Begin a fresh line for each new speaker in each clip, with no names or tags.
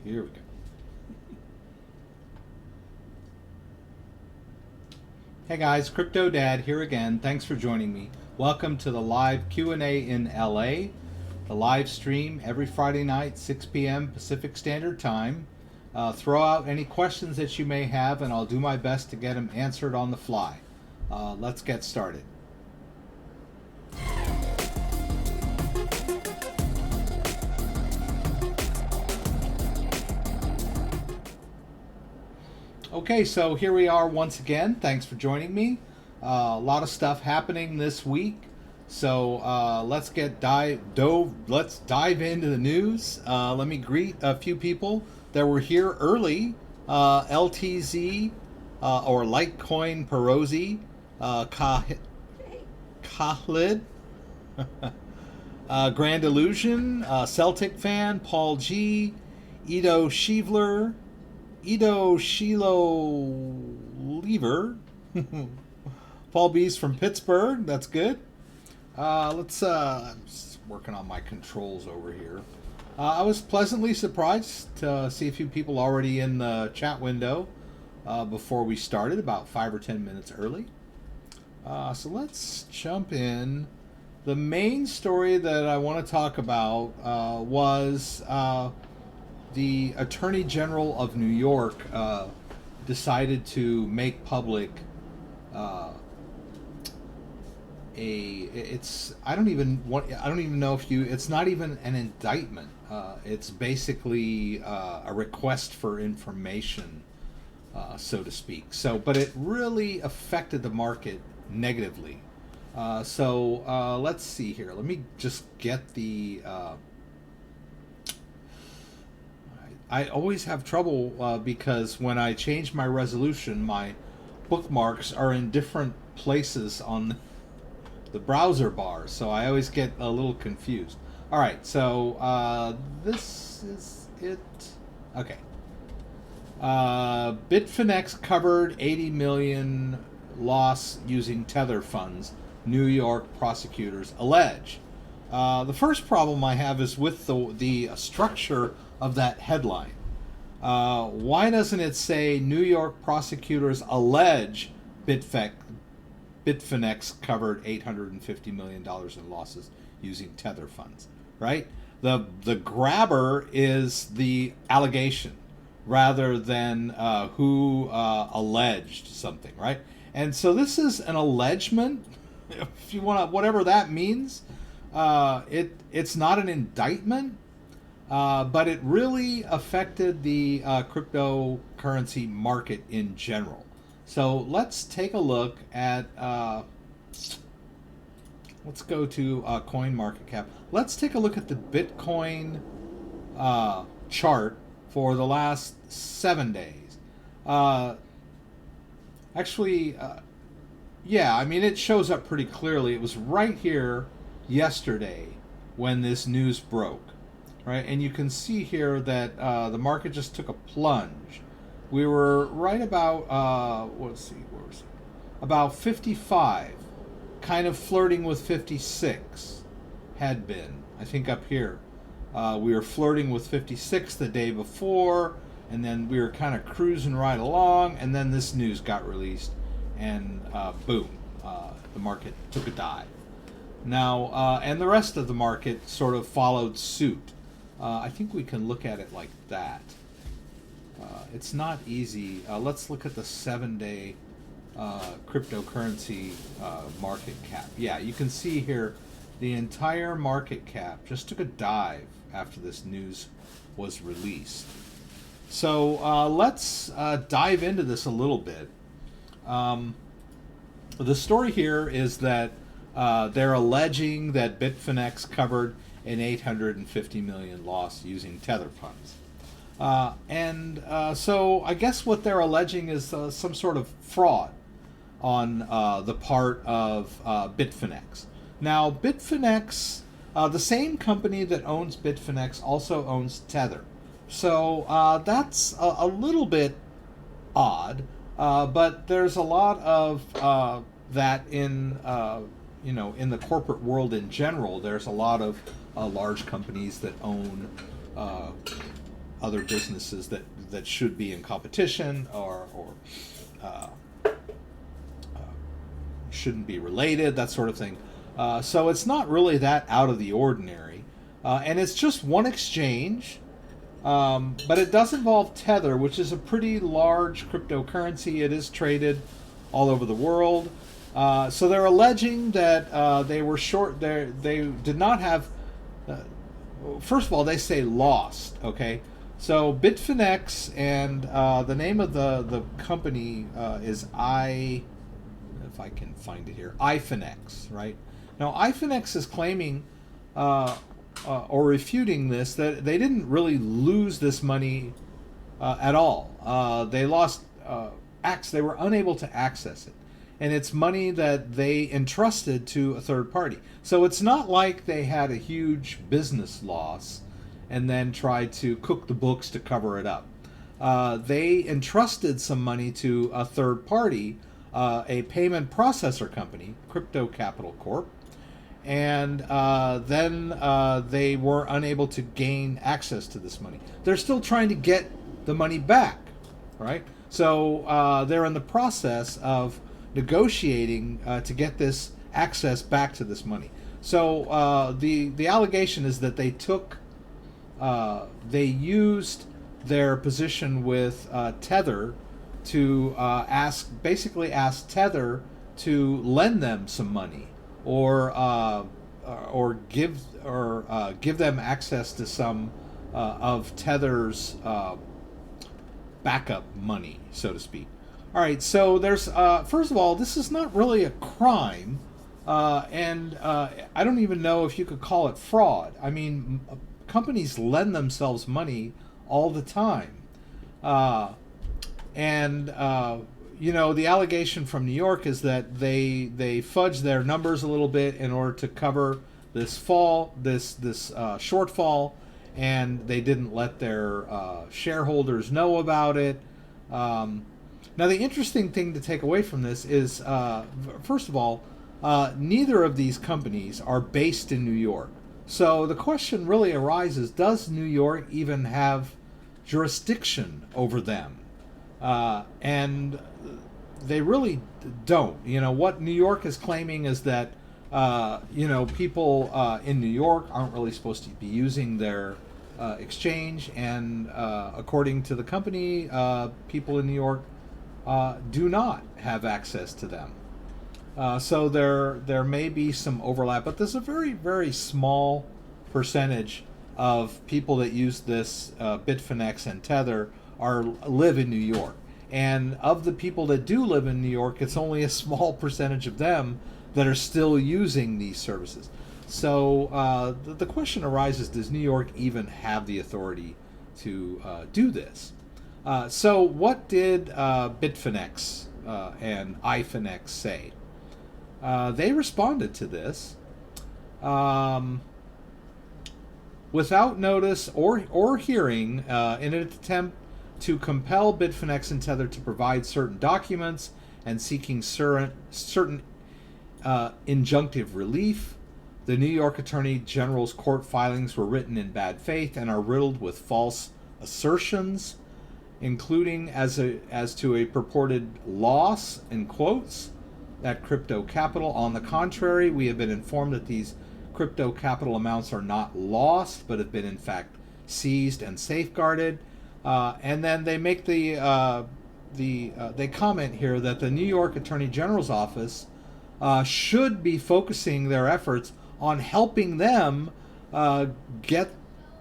Here we go. Hey guys, CryptoDad here again. Thanks for joining me. Welcome to the live Q&A in LA. The live stream every Friday night, 6 p.m. Pacific Standard Time. Throw out any questions that you may have and I'll do my best to get them answered on the fly. Let's get started. Okay, so here we are once again. Thanks for joining me. A lot of stuff happening this week. So let's dive into the news. Let me greet a few people that were here early. LTZ or Litecoin Perosi, Khalid, Grand Illusion, Celtic Fan, Paul G, Ido Shivler, Ido Shilo Lever, Paul B's from Pittsburgh. That's good. I'm just working on my controls over here. I was pleasantly surprised to see a few people already in the chat window before we started, about 5 or 10 minutes early. So let's jump in. The main story that I want to talk about was the Attorney General of New York decided to make public I don't even know if it's not even an indictment. It's basically a request for information, so to speak. But it really affected the market negatively. Let's see here. Let me just get the. I always have trouble because when I change my resolution, my bookmarks are in different places on the browser bar, so I always get a little confused. All right, so this is it. Okay. Bitfinex covered 80 million loss using tether funds, New York prosecutors allege. The first problem I have is with the structure of that headline. Why doesn't it say New York prosecutors allege Bitfinex covered $850 million in losses using tether funds, right? The grabber is the allegation rather than who alleged something, right? And so this is an allegement, if you want to, whatever that means. It's not an indictment, but it really affected the cryptocurrency market in general. So let's take a look at, let's go to CoinMarketCap. Let's take a look at the Bitcoin chart for the last 7 days. Yeah, I mean, it shows up pretty clearly. It was right here yesterday when this news broke, right? And you can see here that the market just took a plunge. We were right about, let's see, where was it? About 55, kind of flirting with 56, had been, I think up here. We were flirting with 56 the day before, and then we were kind of cruising right along, and then this news got released, and boom, the market took a dive. Now, and the rest of the market sort of followed suit. I think we can look at it like that. It's not easy. Let's look at the 7-day cryptocurrency market cap. Yeah, you can see here the entire market cap just took a dive after this news was released. So let's dive into this a little bit. The story here is that they're alleging that Bitfinex covered an $850 million loss using tether funds. So I guess what they're alleging is some sort of fraud on the part of Bitfinex. Now, Bitfinex, the same company that owns Bitfinex also owns Tether. So that's a little bit odd, but there's a lot of that in in the corporate world in general. There's a lot of large companies that own other businesses that should be in competition or shouldn't be related, that sort of thing. So it's not really that out of the ordinary. And it's just one exchange, but it does involve Tether, which is a pretty large cryptocurrency. It is traded all over the world. So they're alleging that they were short. They did not have. First of all, they say lost. Okay, so Bitfinex and the name of the company is if I can find it here, iFinex, right? Now, iFinex is claiming or refuting this, that they didn't really lose this money at all. They lost they were unable to access it. And it's money that they entrusted to a third party. So it's not like they had a huge business loss and then tried to cook the books to cover it up. They entrusted some money to a third party, a payment processor company, Crypto Capital Corp, and then they were unable to gain access to this money. They're still trying to get the money back, right? So they're in the process of negotiating to get this access back to this money. So the allegation is that they used their position with Tether to basically ask Tether to lend them some money, or give them access to some of Tether's backup money, so to speak. All right, so there's first of all, this is not really a crime, and I don't even know if you could call it fraud. I mean, companies lend themselves money all the time, and the allegation from New York is that they fudged their numbers a little bit in order to cover this shortfall, and they didn't let their shareholders know about it. Now, the interesting thing to take away from this is, first of all, neither of these companies are based in New York. So the question really arises, does New York even have jurisdiction over them? And they really don't. What New York is claiming is that, people in New York aren't really supposed to be using their exchange. And according to the company, people in New York do not have access to them. So there may be some overlap, but there's a very, very small percentage of people that use this Bitfinex and Tether live in New York. And of the people that do live in New York, it's only a small percentage of them that are still using these services. So the question arises, does New York even have the authority to do this? So what did Bitfinex and iFinex say? They responded to this without notice or hearing in an attempt to compel Bitfinex and Tether to provide certain documents and seeking certain injunctive relief. The New York Attorney General's court filings were written in bad faith and are riddled with false assertions, including as to a purported loss, in quotes, at crypto capital. On the contrary, we have been informed that these crypto capital amounts are not lost, but have been in fact seized and safeguarded. And then they make they comment here that the New York Attorney General's office should be focusing their efforts on helping them get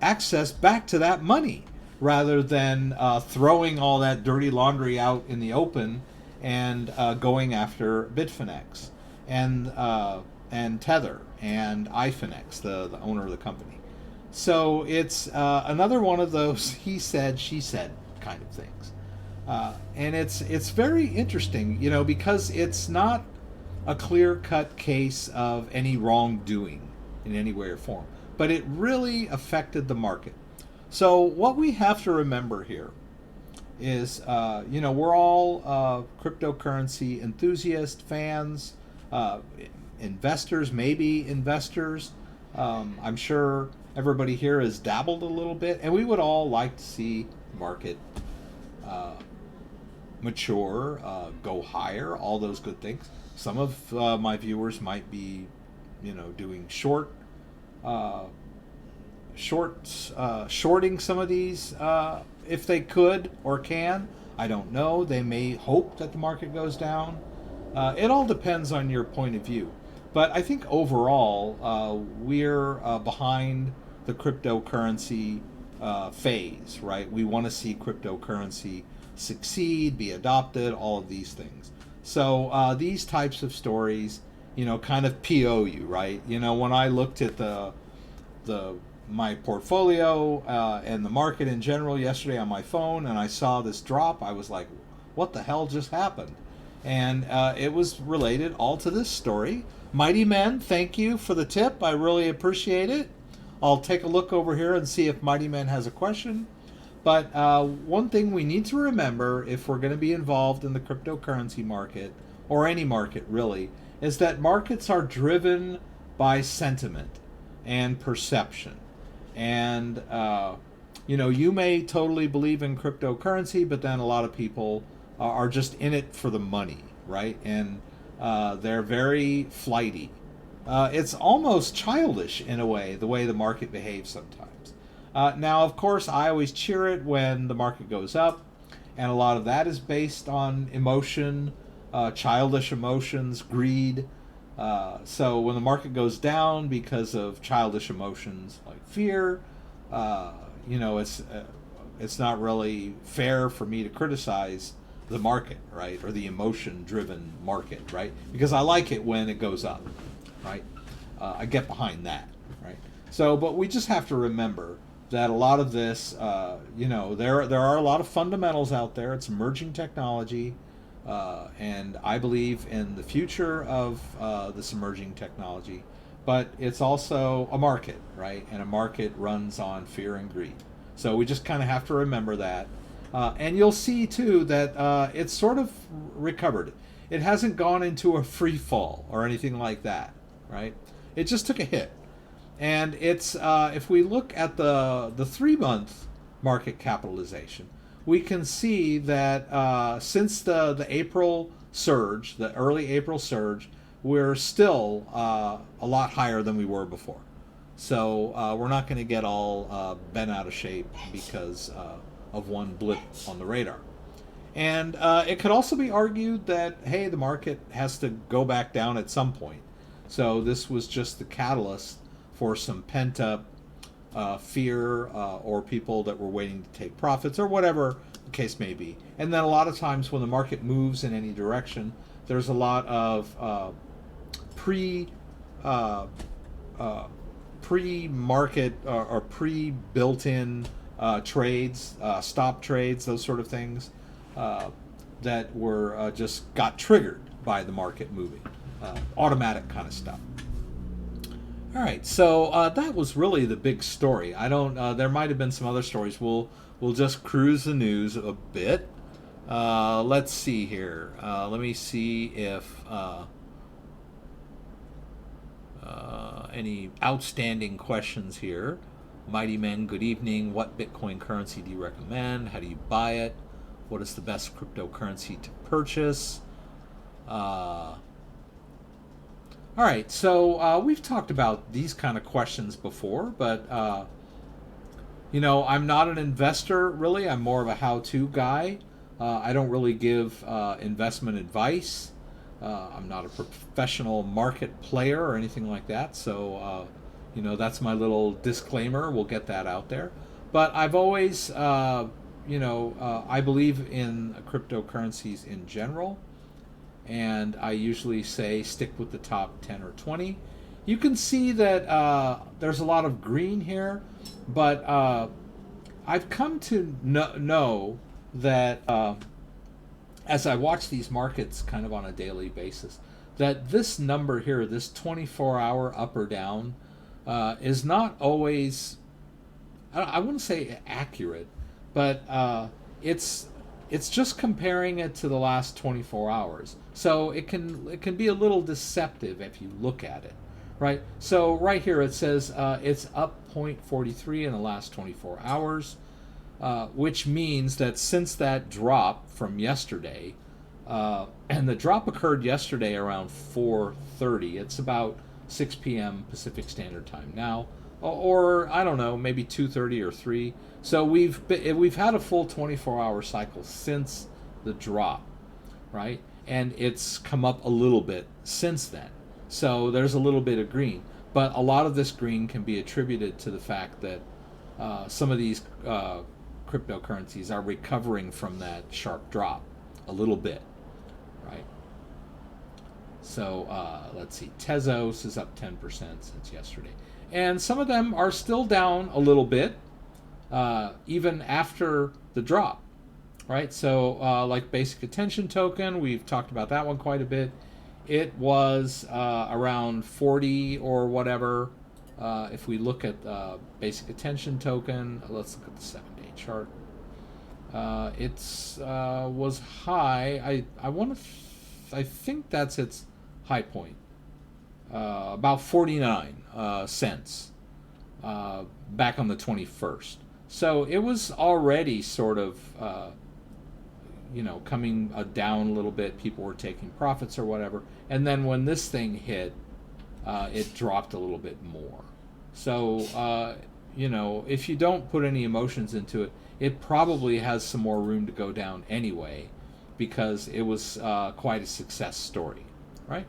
access back to that money, rather than throwing all that dirty laundry out in the open and going after Bitfinex and Tether and iFinex, the owner of the company. So it's another one of those he said, she said kind of things. And it's very interesting, because it's not a clear-cut case of any wrongdoing in any way or form, but it really affected the market. So what we have to remember here is, we're all cryptocurrency enthusiasts, fans, investors, maybe investors. I'm sure everybody here has dabbled a little bit, and we would all like to see the market mature, go higher, all those good things. Some of my viewers might be, doing shorting some of these if they could or can. I don't know. They may hope that the market goes down. It all depends on your point of view. But I think overall, we're behind the cryptocurrency phase, right? We want to see cryptocurrency succeed, be adopted, all of these things. So these types of stories, kind of PO you, right? When I looked at my portfolio and the market in general yesterday on my phone, and I saw this drop, I was like, what the hell just happened? And it was related all to this story. Mighty Men, thank you for the tip. I really appreciate it. I'll take a look over here and see if Mighty Men has a question. But one thing we need to remember if we're going to be involved in the cryptocurrency market, or any market really, is that markets are driven by sentiment and perception. And, you may totally believe in cryptocurrency, but then a lot of people are just in it for the money, right? And they're very flighty. It's almost childish in a way, the way the market behaves sometimes. Now, of course, I always cheer it when the market goes up, and a lot of that is based on emotion, childish emotions, greed. So when the market goes down because of childish emotions like fear, it's not really fair for me to criticize the market, right, or the emotion-driven market, right? Because I like it when it goes up, right? I get behind that, right? So, but we just have to remember that a lot of this, there are a lot of fundamentals out there. It's emerging technology, and I believe in the future of this emerging technology. But it's also a market, right? And a market runs on fear and greed. So we just kind of have to remember that. And you'll see, too, that it's sort of recovered. It hasn't gone into a free fall or anything like that, right? It just took a hit. And it's if we look at the 3-month market capitalization, we can see that since the April surge, the early April surge, we're still a lot higher than we were before. So we're not going to get all bent out of shape because of one blip on the radar. And it could also be argued that, hey, the market has to go back down at some point. So this was just the catalyst for some pent-up fear or people that were waiting to take profits or whatever the case may be. And then a lot of times when the market moves in any direction, there's a lot of pre-market or pre-built-in trades, stop trades, those sort of things that were just got triggered by the market moving. Automatic kind of stuff. All right, so that was really the big story. I don't. There might have been some other stories. We'll just cruise the news a bit. Let's see here. Let me see if any outstanding questions here. Mighty Men, good evening. What Bitcoin currency do you recommend? How do you buy it? What is the best cryptocurrency to purchase? All right, so we've talked about these kind of questions before, but, I'm not an investor, really. I'm more of a how-to guy. I don't really give investment advice. I'm not a professional market player or anything like that, so, that's my little disclaimer. We'll get that out there. But I've always, I believe in cryptocurrencies in general. And I usually say stick with the top 10 or 20. You can see that there's a lot of green here, but I've come to know that as I watch these markets kind of on a daily basis, that this number here, this 24-hour up or down, is not always, I wouldn't say accurate, but it's just comparing it to the last 24 hours. So it can be a little deceptive if you look at it, right? So right here it says it's up 0.43 in the last 24 hours, which means that since that drop from yesterday, and the drop occurred yesterday around 4:30, it's about 6 p.m. Pacific Standard Time now, or I don't know, maybe 2:30 or 3. So we've had a full 24-hour cycle since the drop, right? And it's come up a little bit since then. So there's a little bit of green, but a lot of this green can be attributed to the fact that some of these cryptocurrencies are recovering from that sharp drop a little bit, right? So let's see, Tezos is up 10% since yesterday. And some of them are still down a little bit, even after the drop, right? So like Basic Attention Token, we've talked about that one quite a bit. It was around 40 or whatever. If we look at Basic Attention Token, let's look at the 7-day chart. It's was high. I think that's its high point. About 49 cents back on the 21st. So it was already sort of coming down a little bit. People were taking profits or whatever, and then when this thing hit, it dropped a little bit more. So if you don't put any emotions into it, it probably has some more room to go down anyway, because it was quite a success story, right?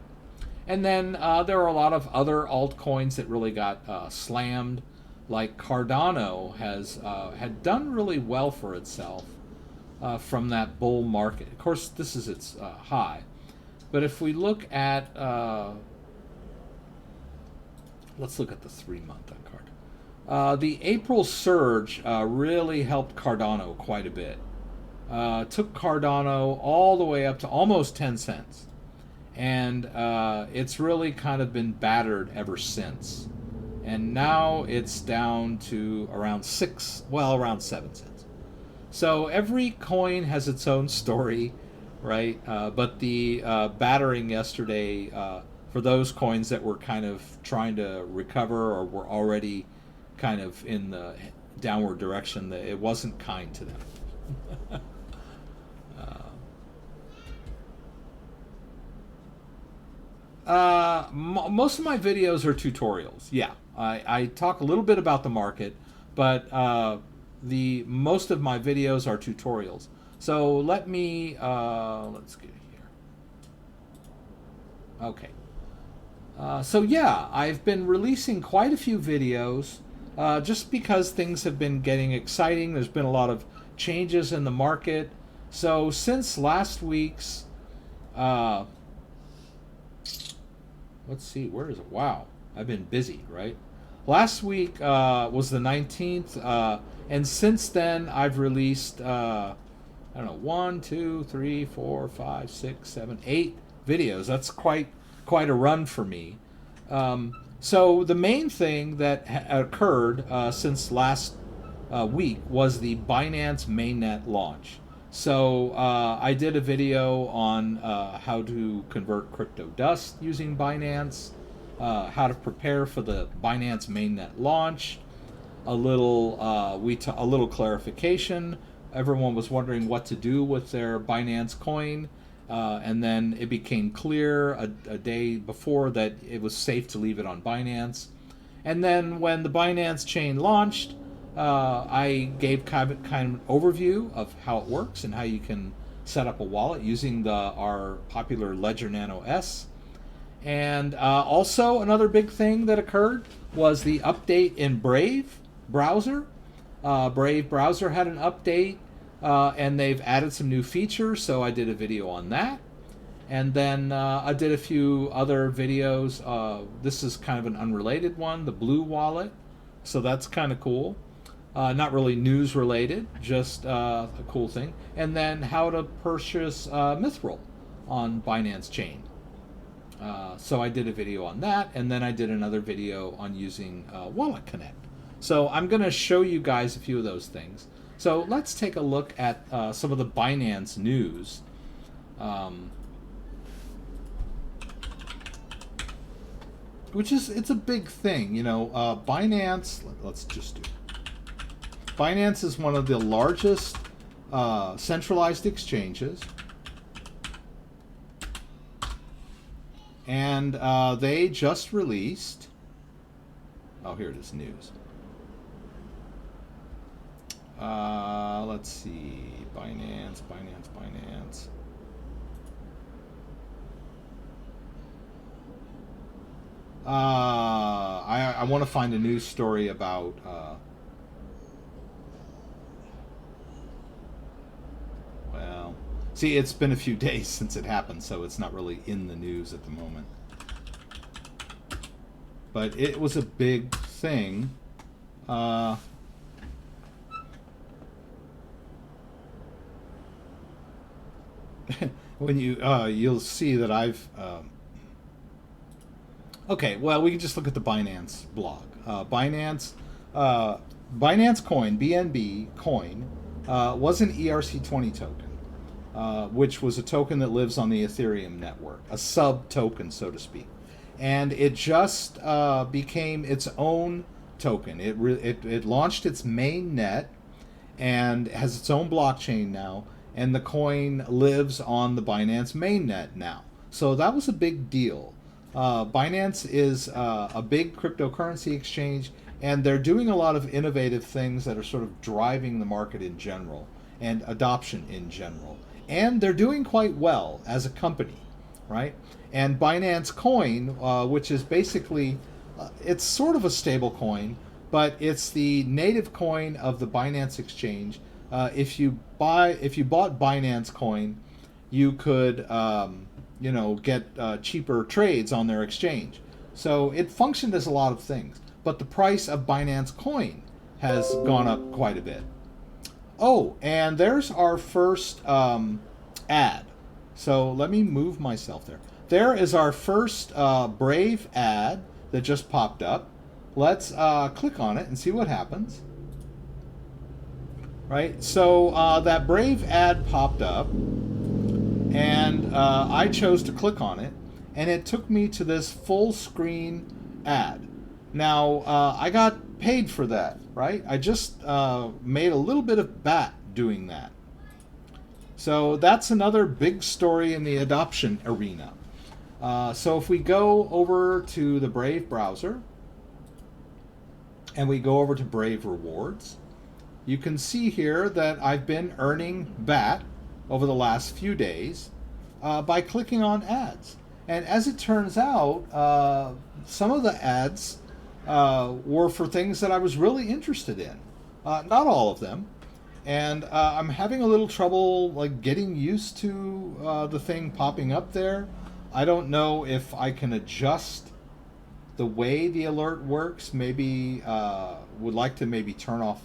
And then there are a lot of other altcoins that really got slammed, like Cardano had done really well for itself from that bull market. Of course, this is its high. But if we look at, let's look at the 3-month on Cardano. The April surge really helped Cardano quite a bit. Took Cardano all the way up to almost 10 cents. And it's really kind of been battered ever since. And now it's down to around 7 cents. So every coin has its own story, right? But the battering yesterday for those coins that were kind of trying to recover or were already kind of in the downward direction, that it wasn't kind to them. Most of my videos are tutorials. Yeah, I talk a little bit about the market, but most of my videos are tutorials. So let me let's get here. Okay. So yeah, I've been releasing quite a few videos just because things have been getting exciting. There's been a lot of changes in the market. So since last week's let's see, where is it? Wow, I've been busy, right? Last week was the 19th, and since then I've released, I don't know, 1, 2, 3, 4, 5, 6, 7, 8 videos. That's quite a run for me. So the main thing that occurred since last week was the Binance mainnet launch. So I did a video on how to convert crypto dust using Binance, how to prepare for the Binance mainnet launch, a little clarification. Everyone was wondering what to do with their Binance coin, and then it became clear a day before that it was safe to leave it on Binance. And then when the Binance chain launched, I gave kind of an overview of how it works and how you can set up a wallet using our popular Ledger Nano S. And also another big thing that occurred was the update in Brave browser. Brave browser had an update, and they've added some new features, so I did a video on that. And then I did a few other videos. This is kind of an unrelated one, the Blue Wallet. So that's kind of cool. Not really news related, just a cool thing. And then how to purchase Mithril on Binance Chain. So I did a video on that, and then I did another video on using Wallet Connect. So I'm going to show you guys a few of those things. So let's take a look at some of the Binance news. which is, it's a big thing, you know. Binance, let's just do. Binance is one of the largest centralized exchanges, and they just released. Oh, here it is, news. Let's see, Binance. I want to find a news story about. Well, see, it's been a few days since it happened, so it's not really in the news at the moment. But it was a big thing. When you'll see that I've. Okay, well, we can just look at the Binance blog. Binance Coin, BNB Coin, was an ERC20 token, which was a token that lives on the Ethereum network, a sub-token, so to speak. And it just became its own token. It launched its main net and has its own blockchain now, and the coin lives on the Binance mainnet now. So that was a big deal. Binance is a big cryptocurrency exchange, and they're doing a lot of innovative things that are sort of driving the market in general and adoption in general. And they're doing quite well as a company, right? And Binance Coin, which is basically, it's sort of a stable coin, but it's the native coin of the Binance exchange. If you bought Binance Coin, you could get cheaper trades on their exchange. So it functioned as a lot of things, but the price of Binance Coin has gone up quite a bit. Oh, and there's our first ad. So let me move myself there. There is our first Brave ad that just popped up. Let's click on it and see what happens. Right, so that Brave ad popped up, and I chose to click on it, and it took me to this full screen ad. Now, I got paid for that, right? I just made a little bit of BAT doing that. So that's another big story in the adoption arena. So if we go over to the Brave browser, and we go over to Brave Rewards, you can see here that I've been earning BAT over the last few days by clicking on ads. And as it turns out, some of the ads were for things that I was really interested in. Not all of them. And I'm having a little trouble getting used to the thing popping up there. I don't know if I can adjust the way the alert works. Maybe would like to maybe turn off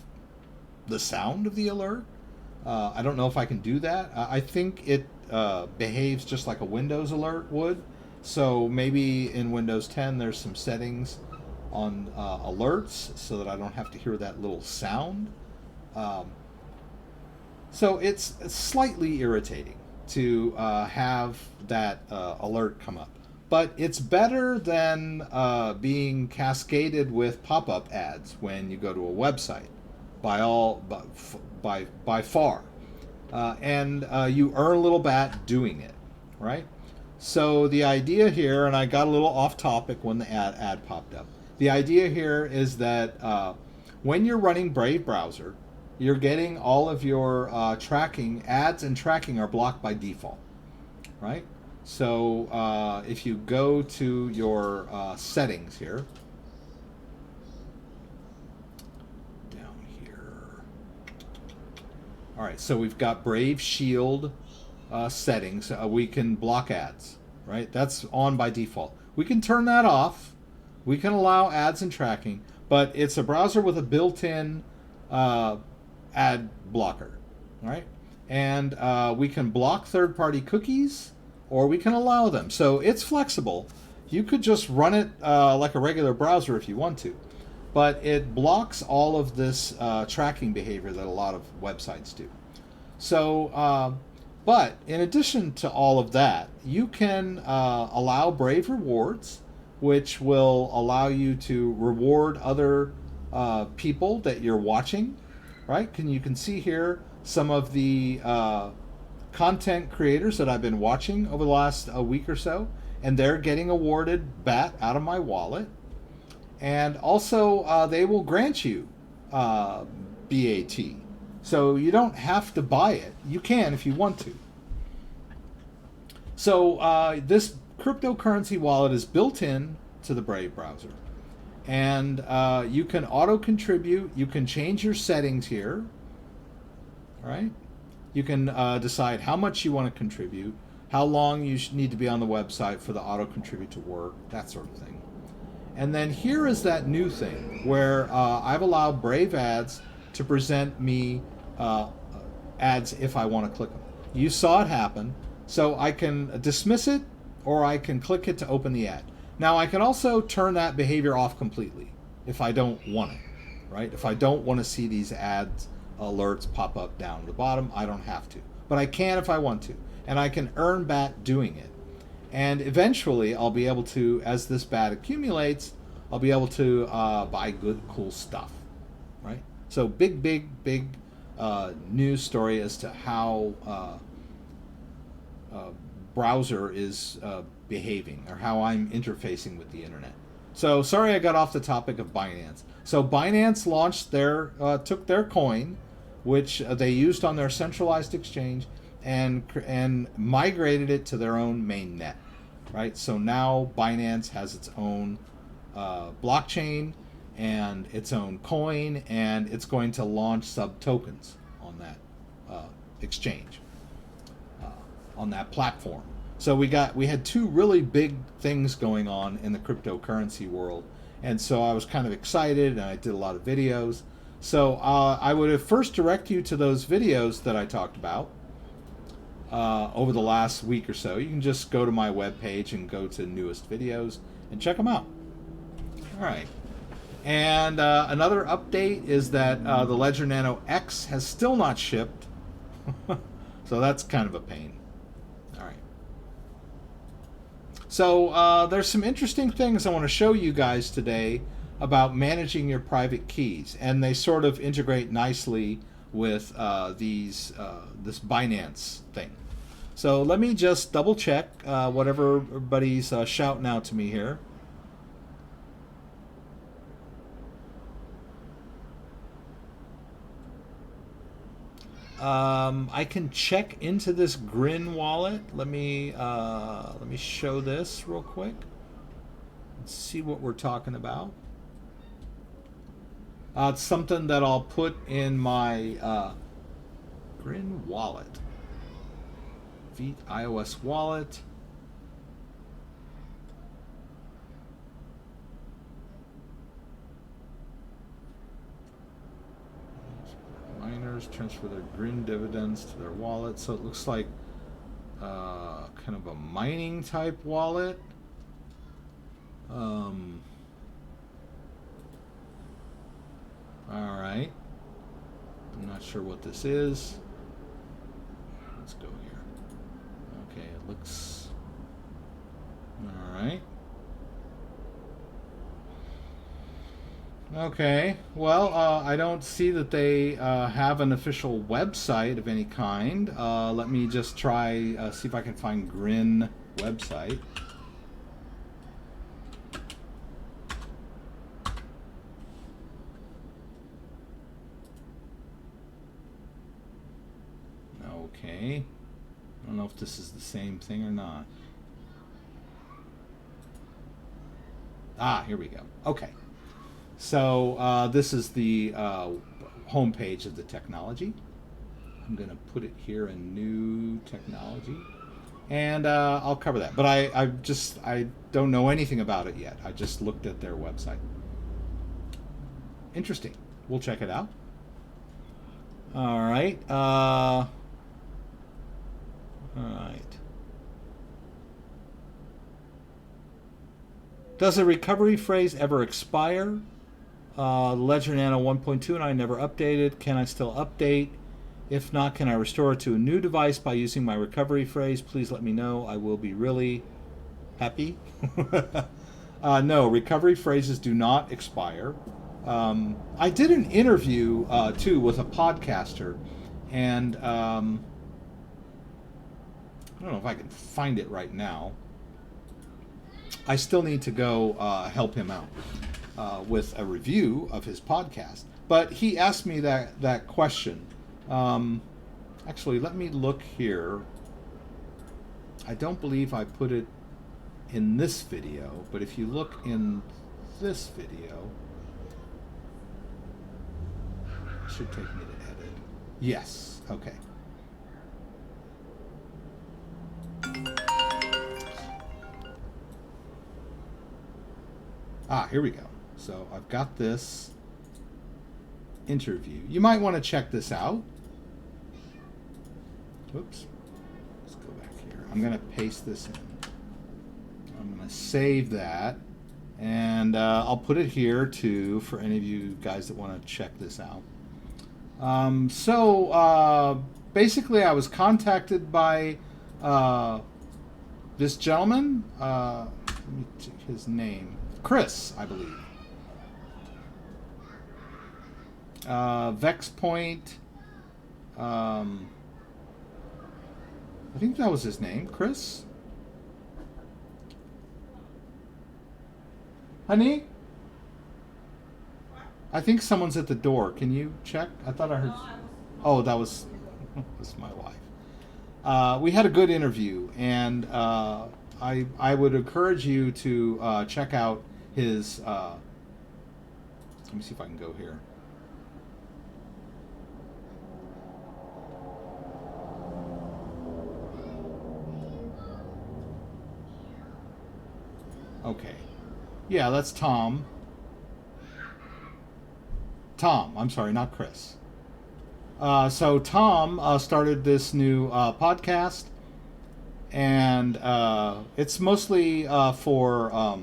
the sound of the alert. I don't know if I can do that. I think it behaves just like a Windows alert would. So maybe in Windows 10 there's some settings on alerts so that I don't have to hear that little sound. So it's slightly irritating to have that alert come up. But it's better than being cascaded with pop-up ads when you go to a website. By far, and you earn a little BAT doing it, right? So the idea here, and I got a little off topic when the ad popped up. The idea here is that when you're running Brave browser, you're getting all of your tracking ads, and tracking are blocked by default, right? So if you go to your settings here. All right, so we've got Brave Shield settings. We can block ads, right? That's on by default. We can turn that off. We can allow ads and tracking, but it's a browser with a built-in ad blocker, right? And we can block third-party cookies, or we can allow them. So it's flexible. You could just run it like a regular browser if you want to. But it blocks all of this tracking behavior that a lot of websites do. So, but in addition to all of that, you can allow Brave Rewards, which will allow you to reward other people that you're watching, right? You can see here some of the content creators that I've been watching over the last week or so, and they're getting awarded BAT out of my wallet. And also, they will grant you BAT. So you don't have to buy it. You can if you want to. So this cryptocurrency wallet is built in to the Brave browser. And you can auto-contribute. You can change your settings here. All right? You can decide how much you want to contribute, how long you need to be on the website for the auto-contribute to work, that sort of thing. And then here is that new thing where I've allowed Brave ads to present me ads if I want to click them. You saw it happen. So I can dismiss it, or I can click it to open the ad. Now I can also turn that behavior off completely if I don't want it, right? If I don't want to see these ads alerts pop up down at the bottom, I don't have to. But I can if I want to. And I can earn BAT doing it. And eventually I'll be able to, as this BAT accumulates, I'll be able to buy good, cool stuff, right? So big news story as to how browser is behaving, or how I'm interfacing with the internet. So sorry I got off the topic of Binance. So Binance launched took their coin, which they used on their centralized exchange, and migrated it to their own main net, right? So now Binance has its own blockchain and its own coin, and it's going to launch sub tokens on that exchange, on that platform. So we had two really big things going on in the cryptocurrency world, and so I was kind of excited, and I did a lot of videos. So I would first direct you to those videos that I talked about over the last week or so. You can just go to my webpage and go to newest videos and check them out. All right. And another update is that the Ledger Nano X has still not shipped. So that's kind of a pain. All right. So there's some interesting things I want to show you guys today about managing your private keys, and they sort of integrate nicely with this Binance thing. So let me just double check whatever everybody's shouting out to me here. I can check into this Grin wallet. Let me show this real quick. Let's see what we're talking about. It's something that I'll put in my Grin wallet. iOS wallet. Miners transfer their Grin dividends to their wallet. So it looks like kind of a mining type wallet. All right. I'm not sure what this is. Let's go here. Okay, it looks... All right. Okay, well, I don't see that they have an official website of any kind. Let me just try, see if I can find Grin website. Okay, I don't know if this is the same thing or not. Ah, here we go. Okay. So this is the home page of the technology. I'm going to put it here in new technology, and I'll cover that. But I don't know anything about it yet. I just looked at their website. Interesting. We'll check it out. All right. All right. Does a recovery phrase ever expire? Ledger Nano 1.2 and I never updated. Can I still update? If not, can I restore it to a new device by using my recovery phrase? Please let me know. I will be really happy. No, recovery phrases do not expire. I did an interview too with a podcaster, and I don't know if I can find it right now. I still need to go help him out with a review of his podcast. But he asked me that question. Actually, let me look here. I don't believe I put it in this video, but if you look in this video, it should take me to edit. Yes, okay. Here we go. So I've got this interview. You might want to check this out. Whoops. Let's go back here. I'm going to paste this in. I'm going to save that. And I'll put it here too for any of you guys that want to check this out. Basically I was contacted by this gentleman. Let me check his name. Chris, I believe. Vexpoint. I think that was his name. Chris? Honey? I think someone's at the door. Can you check? I thought I heard... Oh, that was my wife. We had a good interview, and I would encourage you to check out his... let me see if I can go here. Okay. Yeah, that's Tom. Tom, I'm sorry, not Chris. So Tom started this new podcast, and it's mostly for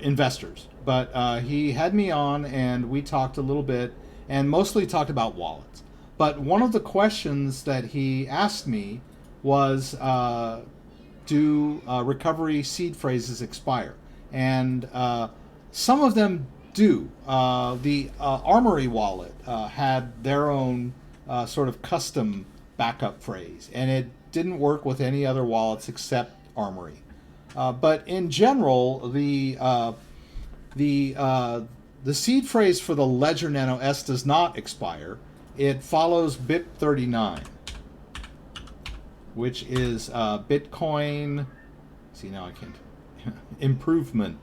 investors. But he had me on, and we talked a little bit, and mostly talked about wallets. But one of the questions that he asked me was, do recovery seed phrases expire? And some of them do. The Armory wallet had their own sort of custom backup phrase, and it didn't work with any other wallets except Armory. But in general, the seed phrase for the Ledger Nano S does not expire. It follows BIP39, which is Bitcoin. See, now I can't. Improvement.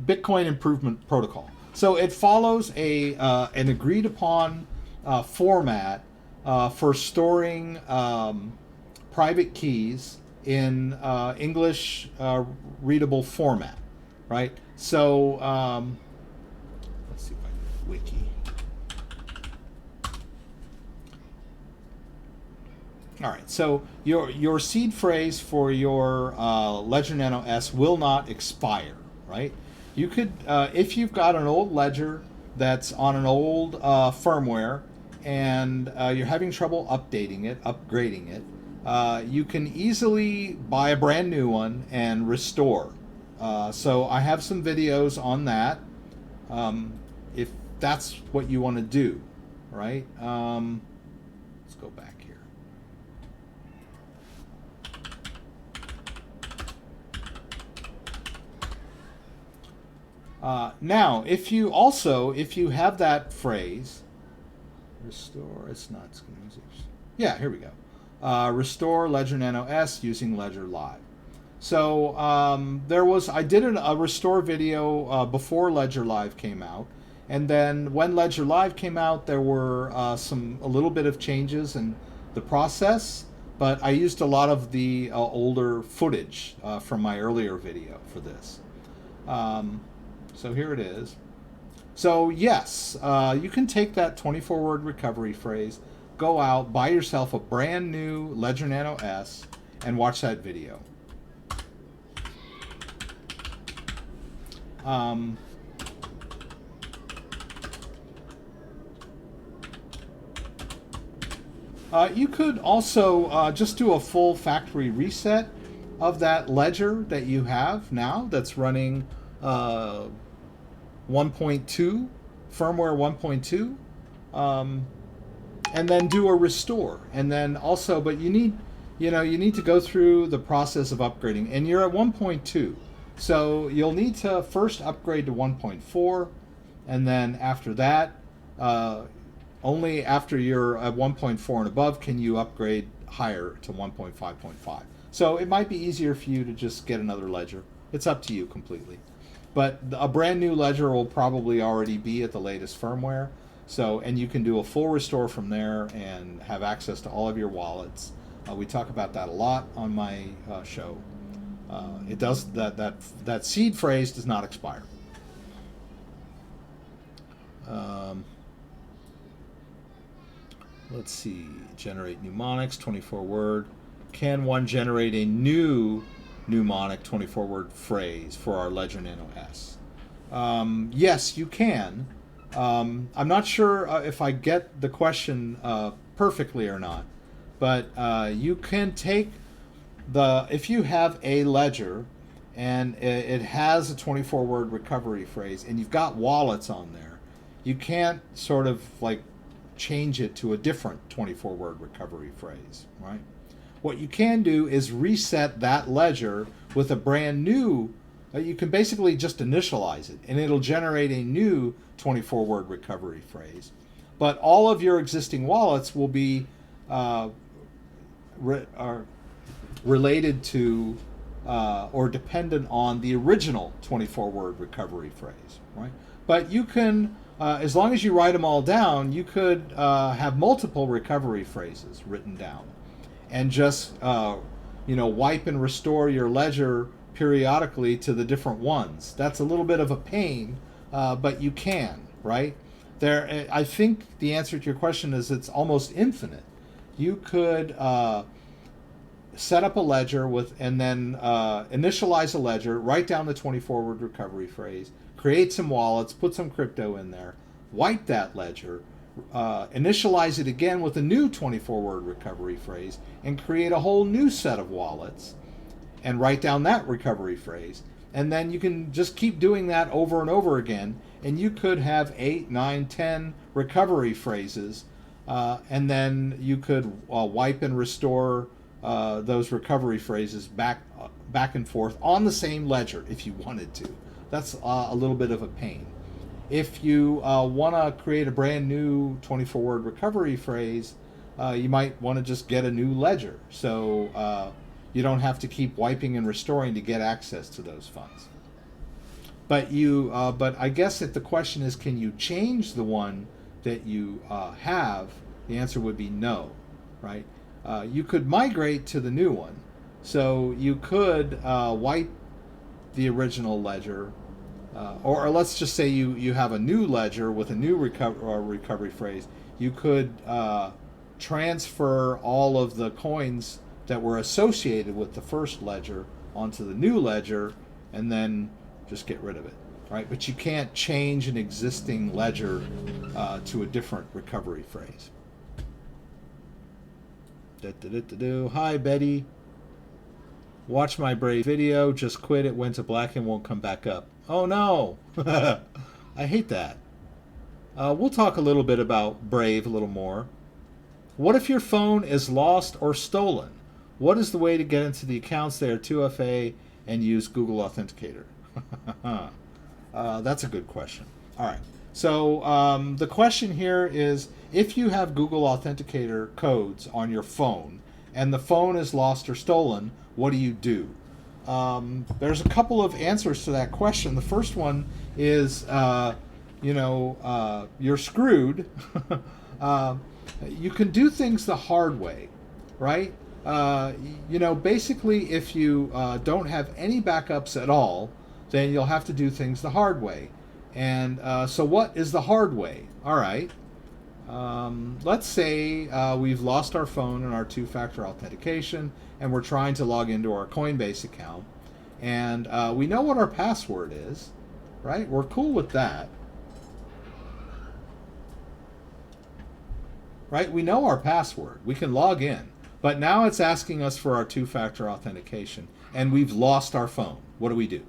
Bitcoin Improvement Protocol. So it follows an agreed upon format for storing private keys in English readable format, right? So let's see if I can wiki. All right, so your seed phrase for your Ledger Nano S will not expire, right? You could, if you've got an old ledger that's on an old firmware and you're having trouble updating it, upgrading it, you can easily buy a brand new one and restore. So I have some videos on that, if that's what you want to do, right? Let's go back here. Now, if you have that phrase, restore, it's not, yeah, here we go. Restore Ledger Nano S using Ledger Live. So I did a restore video before Ledger Live came out, and then when Ledger Live came out, there were a little bit of changes in the process, but I used a lot of the older footage from my earlier video for this. So here it is. So yes, you can take that 24-word recovery phrase, go out, buy yourself a brand new Ledger Nano S, and watch that video. You could also just do a full factory reset of that ledger that you have now that's running 1.2, firmware 1.2, and then do a restore. And then also, but you need to go through the process of upgrading, and you're at 1.2. So you'll need to first upgrade to 1.4, and then after that, only after you're at 1.4 and above can you upgrade higher to 1.5.5. So it might be easier for you to just get another ledger. It's up to you completely. But a brand new ledger will probably already be at the latest firmware. So, and you can do a full restore from there and have access to all of your wallets. We talk about that a lot on my show. It does that seed phrase does not expire. Let's see. Generate mnemonics, 24-word. Can one generate a new mnemonic 24-word phrase for our Ledger Nano S? Yes, you can. I'm not sure if I get the question perfectly or not, but you can take if you have a ledger and it has a 24-word recovery phrase and you've got wallets on there, you can't sort of like change it to a different 24-word recovery phrase, right? What you can do is reset that ledger with a brand new, you can basically just initialize it and it'll generate a new 24-word recovery phrase. But all of your existing wallets will be related to or dependent on the original 24-word recovery phrase, right? But you can, as long as you write them all down, you could have multiple recovery phrases written down and just wipe and restore your ledger periodically to the different ones. That's a little bit of a pain, but you can, right? I think the answer to your question is it's almost infinite. You could set up a ledger and then initialize a ledger, write down the 24-word recovery phrase, create some wallets, put some crypto in there, wipe that ledger, initialize it again with a new 24-word recovery phrase, and create a whole new set of wallets and write down that recovery phrase. And then you can just keep doing that over and over again, and you could have 8, 9, 10 recovery phrases, and then you could wipe and restore those recovery phrases back and forth on the same ledger if you wanted to. That's a little bit of a pain. If you want to create a brand new 24-word recovery phrase, you might want to just get a new ledger, so you don't have to keep wiping and restoring to get access to those funds. But but I guess if the question is, can you change the one that you have? The answer would be no, right? You could migrate to the new one, so you could wipe the original ledger, or let's just say you have a new ledger with a new recovery phrase. You could transfer all of the coins that were associated with the first ledger onto the new ledger, and then just get rid of it, right? But you can't change an existing ledger to a different recovery phrase. Hi, Betty. Watch my Brave video. Just quit. It went to black and won't come back up. Oh, no. I hate that. We'll talk a little bit about Brave a little more. What if your phone is lost or stolen? What is the way to get into the accounts there, 2FA, and use Google Authenticator? That's a good question. All right. So the question here is, if you have Google Authenticator codes on your phone and the phone is lost or stolen, what do you do? There's a couple of answers to that question. The first one is, you're screwed. You can do things the hard way, right? Basically, if you don't have any backups at all, then you'll have to do things the hard way. And so what is the hard way? All right. Let's say we've lost our phone and our two-factor authentication, and we're trying to log into our Coinbase account. And we know what our password is, right? We're cool with that. right? We know our password. We can log in. But now it's asking us for our two-factor authentication, and we've lost our phone. What do we do?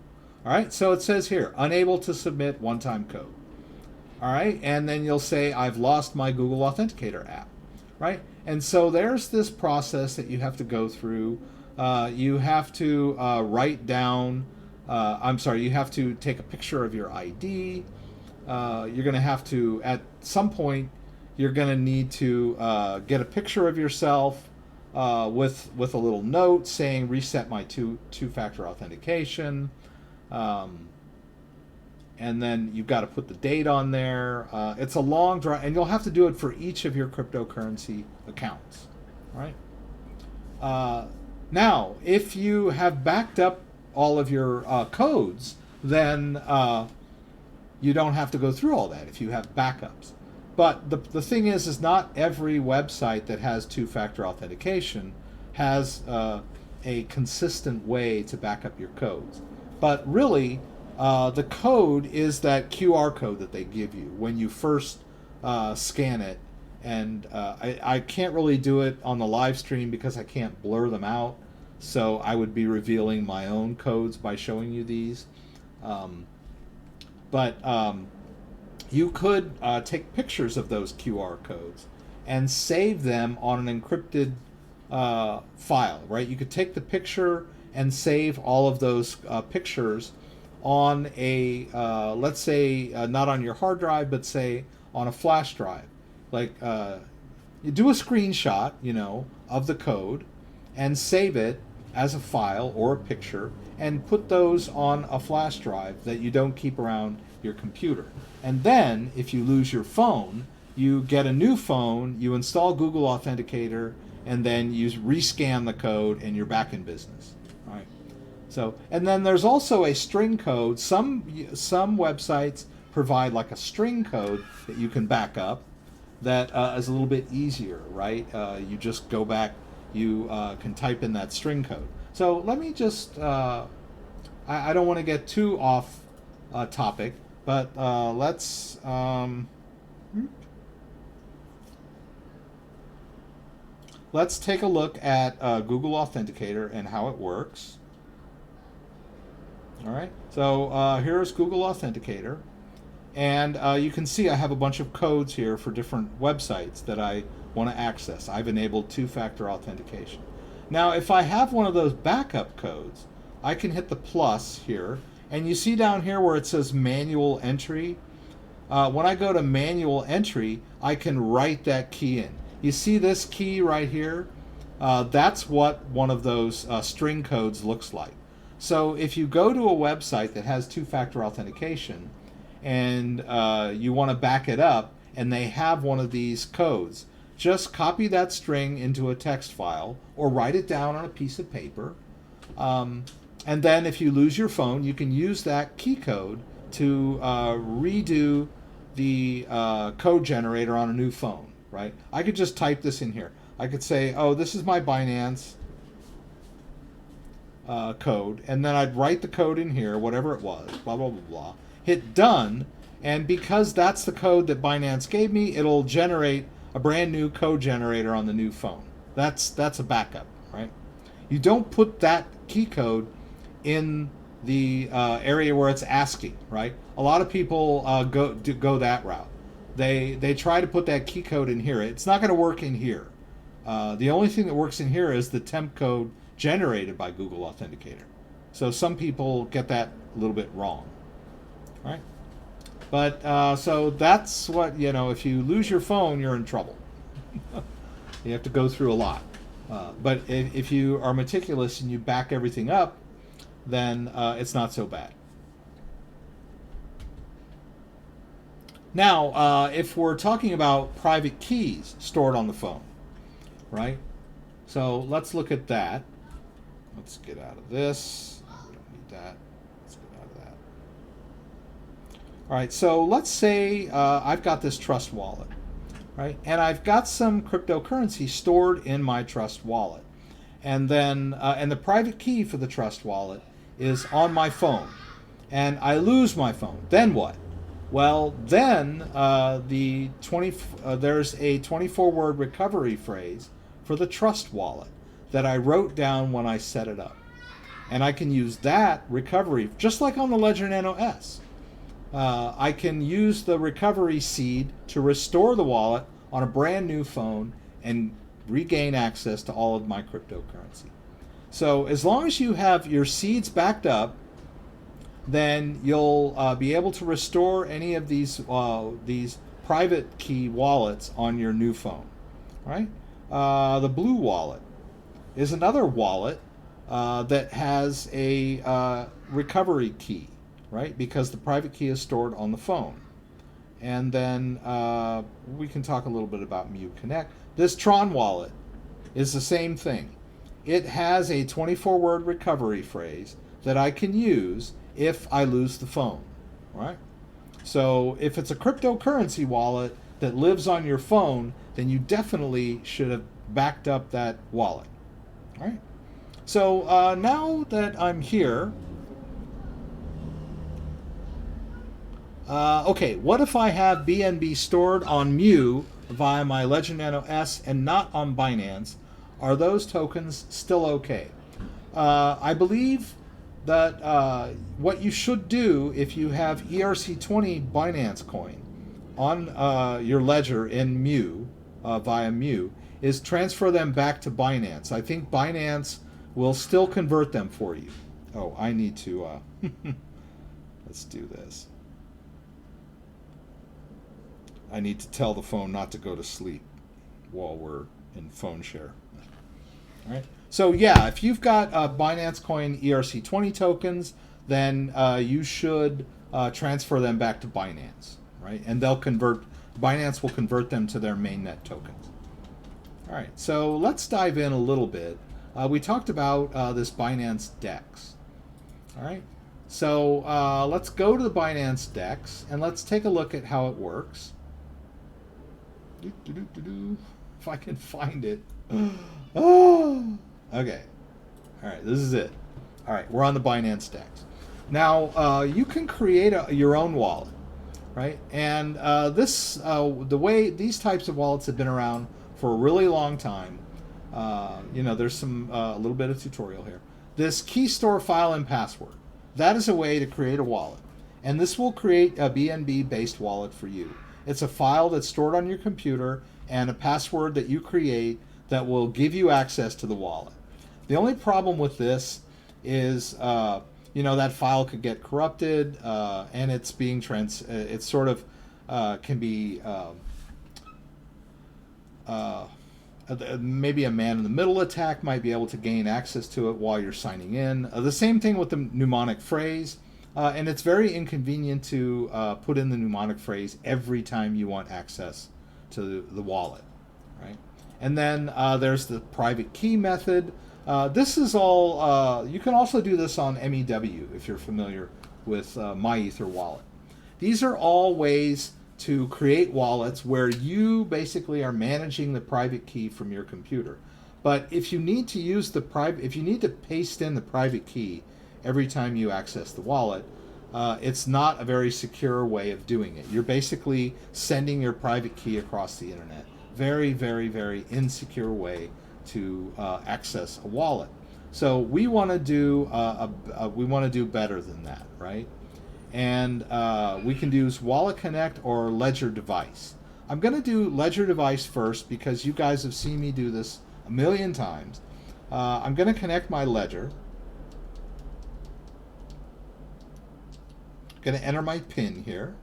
All right, so it says here, unable to submit one-time code. All right, and then you'll say, I've lost my Google Authenticator app, right? And so there's this process that you have to go through. You have to write down, you have to take a picture of your ID. You're going to have to, at some point, you're going to need to get a picture of yourself with a little note saying reset my two-factor authentication. And then you've got to put the date on there. It's a long draw, and you'll have to do it for each of your cryptocurrency accounts, right? Now, if you have backed up all of your codes, then you don't have to go through all that if you have backups. But the thing is not every website that has two-factor authentication has a consistent way to back up your codes. But really, the code is that QR code that they give you when you first scan it. And I can't really do it on the live stream because I can't blur them out. So I would be revealing my own codes by showing you these. You could take pictures of those QR codes and save them on an encrypted file, right? You could take the picture and save all of those pictures on a, let's say, not on your hard drive, but say on a flash drive. Like, you do a screenshot, of the code and save it as a file or a picture and put those on a flash drive that you don't keep around your computer. And then, if you lose your phone, you get a new phone, you install Google Authenticator, and then you rescan the code and you're back in business. All right. So, and then there's also a string code. Some websites provide like a string code that you can back up that is a little bit easier, right? You just go back, you can type in that string code. So let me just, I don't want to get too off topic, but let's take a look at Google Authenticator and how it works. All right, so here's Google Authenticator. And you can see I have a bunch of codes here for different websites that I want to access. I've enabled two-factor authentication. Now, if I have one of those backup codes, I can hit the plus here. And you see down here where it says manual entry. When I go to manual entry, I can write that key in. You see this key right here? That's what one of those string codes looks like. So if you go to a website that has two-factor authentication, and you want to back it up, and they have one of these codes, just copy that string into a text file or write it down on a piece of paper. And then if you lose your phone, you can use that key code to redo the code generator on a new phone, right? I could just type this in here. I could say, oh, this is my Binance code, and then I'd write the code in here, whatever it was, blah, blah, blah, blah. Hit done, and because that's the code that Binance gave me, it'll generate a brand new code generator on the new phone. That's a backup, right? You don't put that key code in the area where it's asking, right? A lot of people go that route. They try to put that key code in here. It's not going to work in here. The only thing that works in here is the temp code generated by Google Authenticator. So some people get that a little bit wrong. Right, but so that's what, if you lose your phone, you're in trouble. You have to go through a lot. But if you are meticulous and you back everything up, then it's not so bad. Now, if we're talking about private keys stored on the phone, right? So let's look at that. Let's get out of this. We don't need that. All right, so let's say I've got this Trust wallet, right? And I've got some cryptocurrency stored in my Trust wallet. And then, and the private key for the Trust wallet is on my phone. And I lose my phone. Then what? Well, then there's a 24-word recovery phrase for the trust wallet that I wrote down when I set it up. And I can use that recovery, just like on the Ledger Nano S. I can use the recovery seed to restore the wallet on a brand new phone and regain access to all of my cryptocurrency. So as long as you have your seeds backed up, then you'll be able to restore any of these private key wallets on your new phone. Right? The Blue Wallet is another wallet that has a recovery key, right? Because the private key is stored on the phone. And then we can talk a little bit about Mu Connect. This Tron wallet is the same thing. It has a 24-word recovery phrase that I can use if I lose the phone, right? So if it's a cryptocurrency wallet that lives on your phone, then you definitely should have backed up that wallet, right? So now that I'm here, okay, what if I have BNB stored on Mu via my Ledger Nano S and not on Binance? Are those tokens still okay? I believe that what you should do if you have ERC20 Binance coin on your ledger in Mu, via Mu, is transfer them back to Binance. I think Binance will still convert them for you. Oh, I need to, let's do this. I need to tell the phone not to go to sleep while we're in phone share. All right. So yeah, if you've got Binance Coin ERC20 tokens, then you should transfer them back to Binance, right? And Binance will convert them to their mainnet tokens. All right. So let's dive in a little bit. We talked about this Binance Dex. All right. So let's go to the Binance Dex and let's take a look at how it works. If I can find it. Oh, okay. All right, this is it. All right, we're on the Binance Dex. Now, you can create your own wallet, right? And the way these types of wallets have been around for a really long time. There's a little bit of tutorial here. This key store file and password. That is a way to create a wallet. And this will create a BNB-based wallet for you. It's a file that's stored on your computer and a password that you create that will give you access to the wallet. The only problem with this is, that file could get corrupted, and it's being it's sort of can be maybe a man-in-the-middle attack might be able to gain access to it while you're signing in. The same thing with the mnemonic phrase. And it's very inconvenient to put in the mnemonic phrase every time you want access to the wallet, right? And then there's the private key method. This is all, you can also do this on MEW if you're familiar with MyEther wallet. These are all ways to create wallets where you basically are managing the private key from your computer. But if you need to use if you need to paste in the private key every time you access the wallet, it's not a very secure way of doing it. You're basically sending your private key across the internet. Very, very, very insecure way to access a wallet. So we want to do better than that, right? And we can use Wallet Connect or Ledger Device. I'm going to do Ledger Device first because you guys have seen me do this a million times. I'm going to connect my Ledger. Going to enter my PIN here.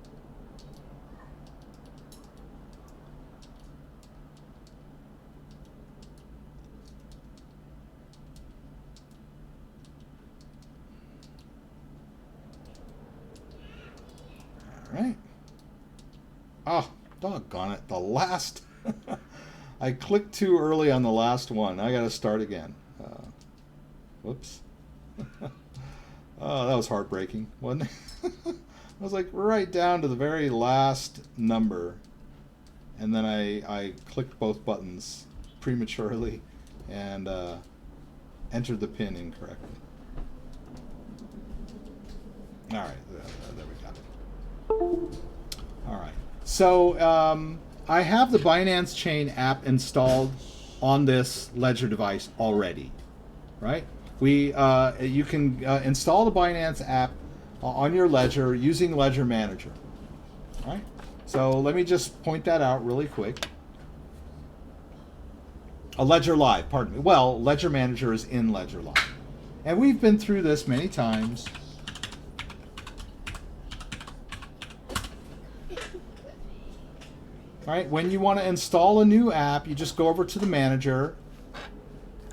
All right. Oh, doggone it. The last. I clicked too early on the last one. I got to start again. Whoops. Oh, that was heartbreaking, wasn't it? I was like right down to the very last number, and then I clicked both buttons prematurely and entered the PIN incorrectly. All right, there we go. So I have the Binance Chain app installed on this Ledger device already, right? You can install the Binance app on your Ledger using Ledger Manager, right? So let me just point that out really quick. A Ledger Live, pardon me. Well, Ledger Manager is in Ledger Live. And we've been through this many times. All right, when you want to install a new app, you just go over to the manager.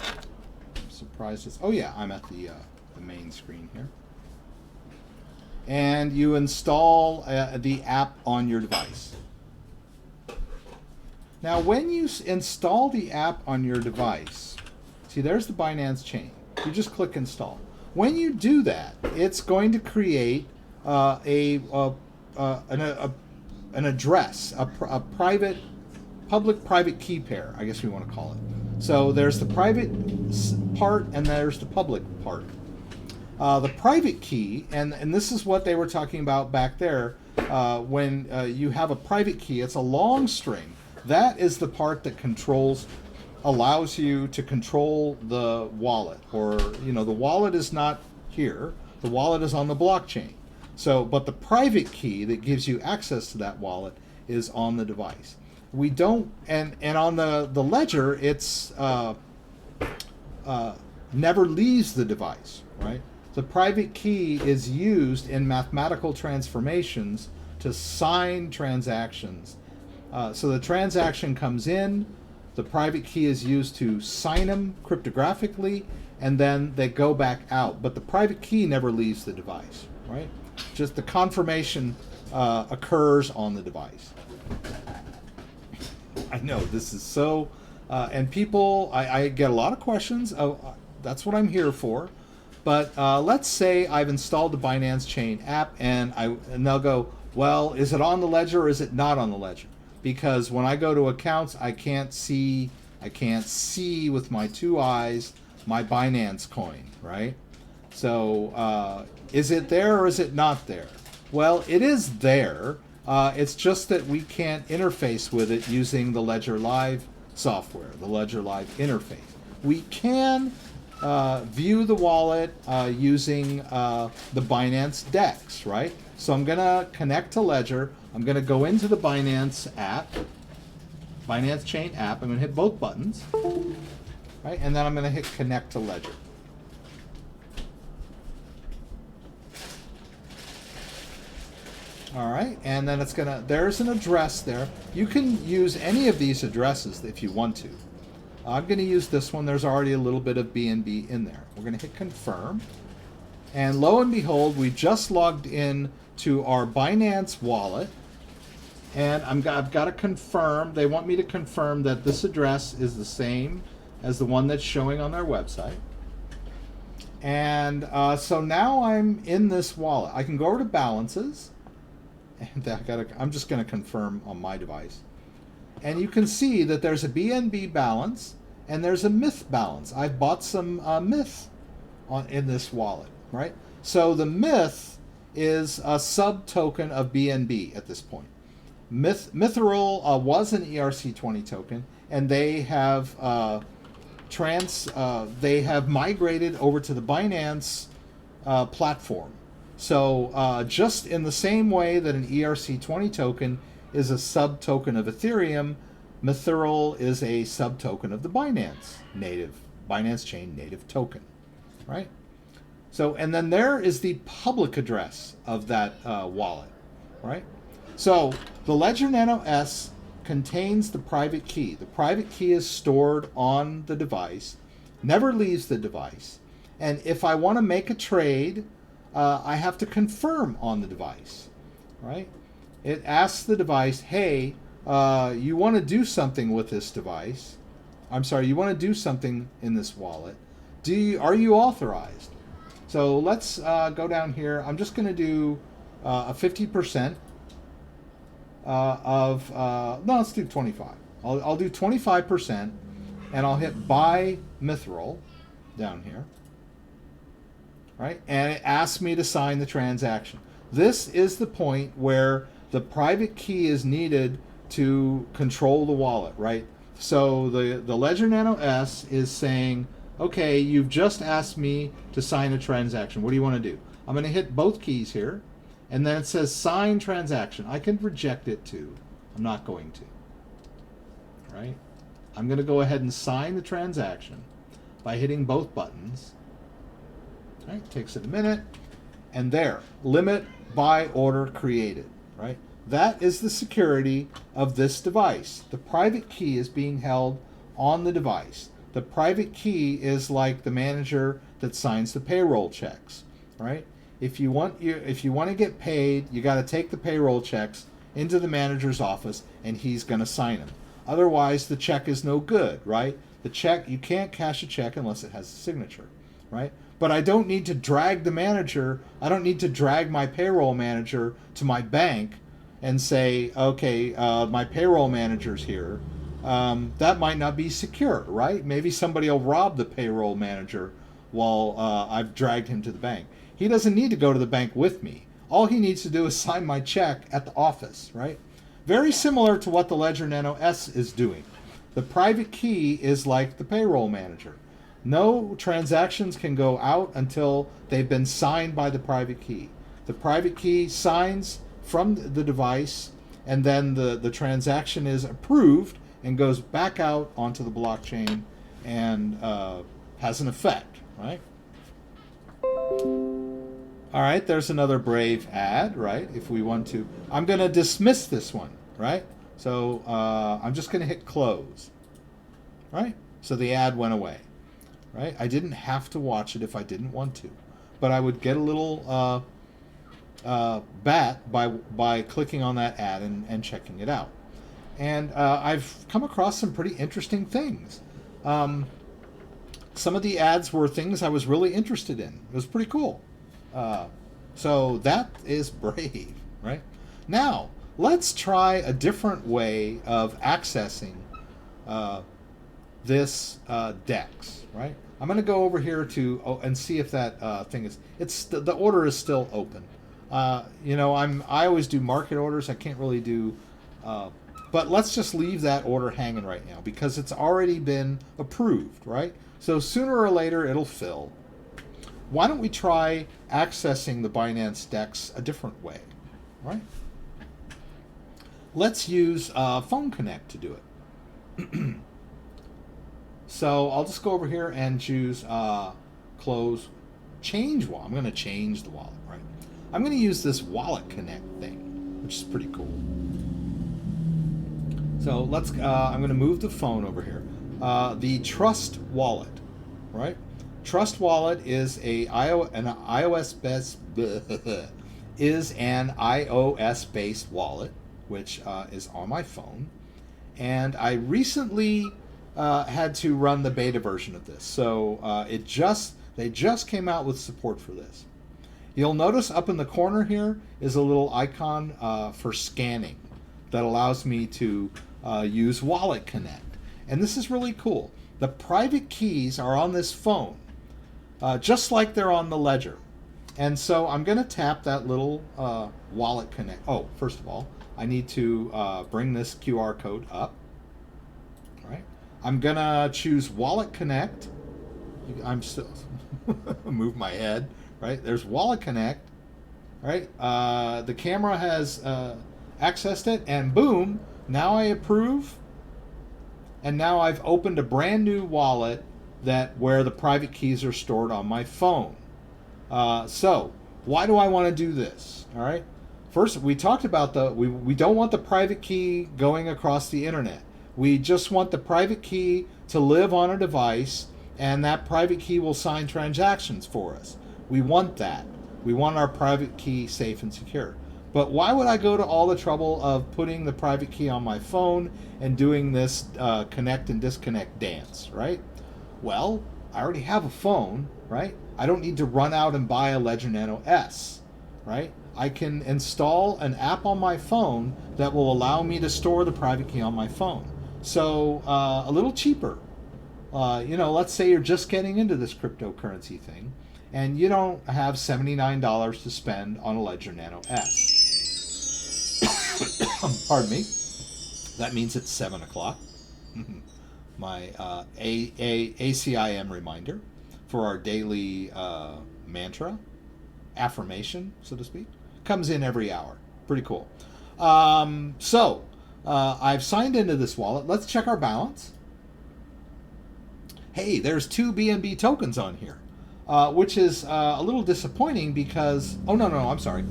I'm surprised it's, oh yeah, I'm at the main screen here. And you install the app on your device. Now, when you install the app on your device, see, there's the Binance Chain. You just click install. When you do that, it's going to create an address, a public-private key pair, I guess we want to call it. So there's the private part and there's the public part. The private key, and this is what they were talking about back there, when you have a private key, it's a long string. That is the part that allows you to control the wallet. Or, the wallet is not here. The wallet is on the blockchain. So, but the private key that gives you access to that wallet is on the device. We don't, and on the Ledger, it's never leaves the device, right? The private key is used in mathematical transformations to sign transactions. So the transaction comes in, the private key is used to sign them cryptographically, and then they go back out. But the private key never leaves the device, right? Just the confirmation occurs on the device. I know this is so, and people, I get a lot of questions. That's what I'm here for. But let's say I've installed the Binance Chain app, and they'll go, well, is it on the Ledger or is it not on the Ledger? Because when I go to accounts, I can't see with my two eyes my Binance coin, right? So is it there or is it not there? Well, it is there. It's just that we can't interface with it using the Ledger Live software, the Ledger Live interface. We can view the wallet using the Binance Dex, right? So I'm going to connect to Ledger. I'm going to go into the Binance app, Binance Chain app. I'm going to hit both buttons, right? And then I'm going to hit connect to Ledger. All right, and then it's gonna, there's an address there. You can use any of these addresses if you want to. I'm gonna use this one. There's already a little bit of BNB in there. We're gonna hit confirm. And lo and behold, we just logged in to our Binance wallet. And I've got to confirm, they want me to confirm that this address is the same as the one that's showing on their website. And so now I'm in this wallet. I can go over to balances. And I'm just going to confirm on my device. And you can see that there's a BNB balance and there's a myth balance. I've bought some myth in this wallet, right? So the myth is a sub token of BNB at this point. Mythril was an ERC20 token, and they have migrated over to the Binance platform. So just in the same way that an ERC20 token is a sub-token of Ethereum, Mythril is a sub-token of the Binance Chain native token, right? So, and then there is the public address of that wallet, right? So the Ledger Nano S contains the private key. The private key is stored on the device, never leaves the device. And if I want to make a trade, I have to confirm on the device, right? It asks the device, hey, you want to do something with this device. I'm sorry, you want to do something in this wallet. Are you authorized? So let's go down here. I'm just going to do a 50% no, let's do 25. I'll do 25%, and I'll hit buy Mythril down here. Right? And it asks me to sign the transaction. This is the point where the private key is needed to control the wallet, right? So the Ledger Nano S is saying, okay, you've just asked me to sign a transaction. What do you want to do? I'm going to hit both keys here, and then it says sign transaction. I can reject it too. I'm not going to. Right? I'm going to go ahead and sign the transaction by hitting both buttons. Right? Takes it a minute, and there, limit buy order created. Right? That is the security of this device. The private key is being held on the device. The private key is like the manager that signs the payroll checks, right? If you want to get paid, you got to take the payroll checks into the manager's office, and he's going to sign them. Otherwise, the check is no good, right? The check, you can't cash a check unless it has a signature, right? But I don't need to drag the manager. I don't need to drag my payroll manager to my bank and say, okay, my payroll manager's here. That might not be secure, right? Maybe somebody will rob the payroll manager while I've dragged him to the bank. He doesn't need to go to the bank with me. All he needs to do is sign my check at the office, right? Very similar to what the Ledger Nano S is doing. The private key is like the payroll manager. No transactions can go out until they've been signed by the private key. The private key signs from the device, and then the transaction is approved and goes back out onto the blockchain and has an effect, right? All right, there's another Brave ad, right? If we want to, I'm going to dismiss this one, right? So I'm just going to hit close, right? So the ad went away, right? I didn't have to watch it if I didn't want to, but I would get a little bat by clicking on that ad and checking it out. And I've come across some pretty interesting things. Some of the ads were things I was really interested in. It was pretty cool. So that is Brave, right? Now, let's try a different way of accessing this Dex, right? I'm going to go over here to and see if that thing is. The order is still open. You know, I always do market orders. I can't really do. But let's just leave that order hanging right now because it's already been approved, right? So sooner or later it'll fill. Why don't we try accessing the Binance Dex a different way, right? Let's use Phone Connect to do it. So I'll just go over here and choose close, change wallet. I'm going to change the wallet, right? I'm going to use this Wallet Connect thing, which is pretty cool. So let's. I'm going to move the phone over here. The Trust Wallet, right? Trust Wallet is an iOS-based wallet, which is on my phone, and I recently had to run the beta version of this. So they just came out with support for this. You'll notice up in the corner here is a little icon for scanning that allows me to use Wallet Connect. And this is really cool. The private keys are on this phone, just like they're on the Ledger. And so I'm going to tap that little Wallet Connect. Oh, first of all, I need to bring this QR code up. All right. I'm going to choose Wallet Connect. I'm still move my head. Right. There's Wallet Connect. Right. The camera has accessed it, and boom, now I approve. And now I've opened a brand new wallet where the private keys are stored on my phone. So why do I want to do this? All right. First, we talked about we don't want the private key going across the internet. We just want the private key to live on a device, and that private key will sign transactions for us. We want that. We want our private key safe and secure. But why would I go to all the trouble of putting the private key on my phone and doing this connect and disconnect dance, right? Well, I already have a phone, right? I don't need to run out and buy a Ledger Nano S, right? I can install an app on my phone that will allow me to store the private key on my phone. So a little cheaper. Let's say you're just getting into this cryptocurrency thing and you don't have $79 to spend on a Ledger Nano S. Pardon me. That means it's 7 o'clock. My ACIM reminder for our daily mantra, affirmation, so to speak, comes in every hour. Pretty cool. I've signed into this wallet. Let's check our balance. Hey, there's 2 BNB tokens on here, which is a little disappointing because... Oh, no, I'm sorry.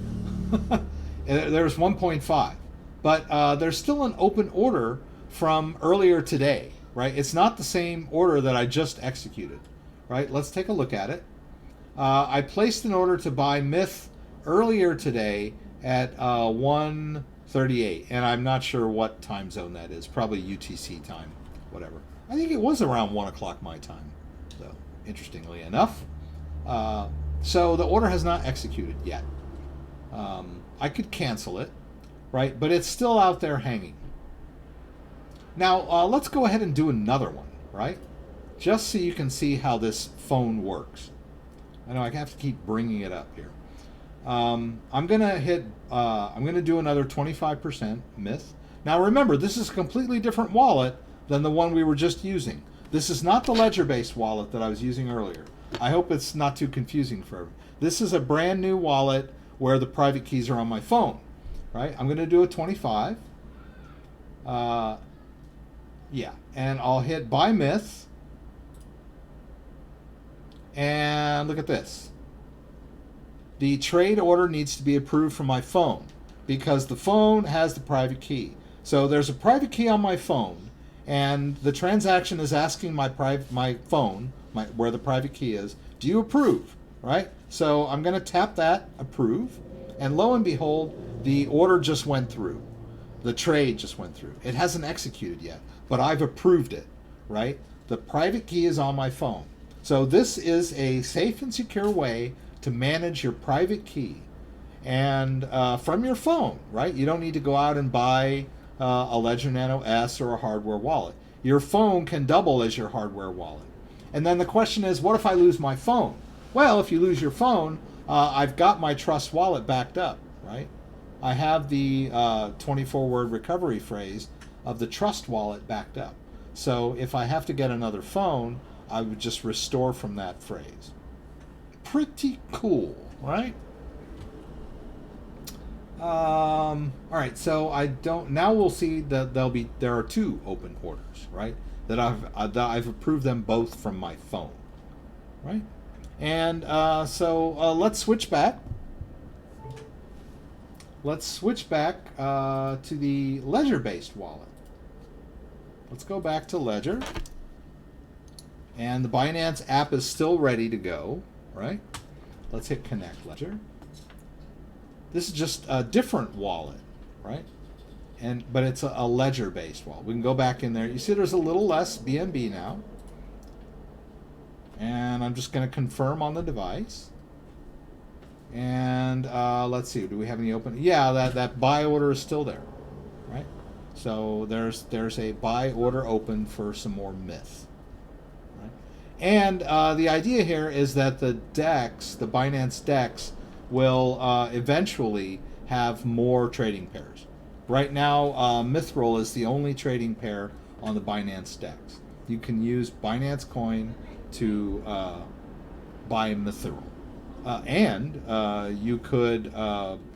There's 1.5. But there's still an open order from earlier today, right? It's not the same order that I just executed, right? Let's take a look at it. I placed an order to buy Myth earlier today at 1:38, and I'm not sure what time zone that is. Probably UTC time, whatever. I think it was around 1 o'clock my time, so interestingly enough. So the order has not executed yet. I could cancel it, right? But it's still out there hanging. Now, let's go ahead and do another one, right? Just so you can see how this phone works. I know I have to keep bringing it up here. I'm gonna do another 25% Myth. Now remember, this is a completely different wallet than the one we were just using. This is not the Ledger-based wallet that I was using earlier. I hope it's not too confusing for everyone. This is a brand new wallet where the private keys are on my phone, right? I'm gonna do a 25. Yeah, and I'll hit buy Myth. And look at this. The trade order needs to be approved from my phone because the phone has the private key. So there's a private key on my phone, and the transaction is asking my phone, where the private key is, do you approve, right? So I'm going to tap that, approve, and lo and behold, the order just went through. The trade just went through. It hasn't executed yet, but I've approved it, right? The private key is on my phone. So this is a safe and secure way to manage your private key and from your phone, right? You don't need to go out and buy a Ledger Nano S or a hardware wallet. Your phone can double as your hardware wallet. And then the question is, what if I lose my phone? Well, if you lose your phone, I've got my Trust wallet backed up, right? I have the 24-word recovery phrase of the Trust wallet backed up. So if I have to get another phone, I would just restore from that phrase. Pretty cool, right? All right, so now we'll see that there are 2 open orders, right? That I've approved them both from my phone, right? And let's switch back. Let's switch back to the Ledger-based wallet. Let's go back to Ledger. And the Binance app is still ready to go, right? Let's hit Connect Ledger. This is just a different wallet, right? But it's a Ledger-based wallet. We can go back in there. You see there's a little less BNB now. And I'm just going to confirm on the device. And let's see, do we have any open? Yeah, that buy order is still there, right? So there's a buy order open for some more Myth. And the idea here is that the Dex, the Binance Dex, will eventually have more trading pairs. Right now, Mithril is the only trading pair on the Binance Dex. You can use Binance Coin to buy Mithril. And you could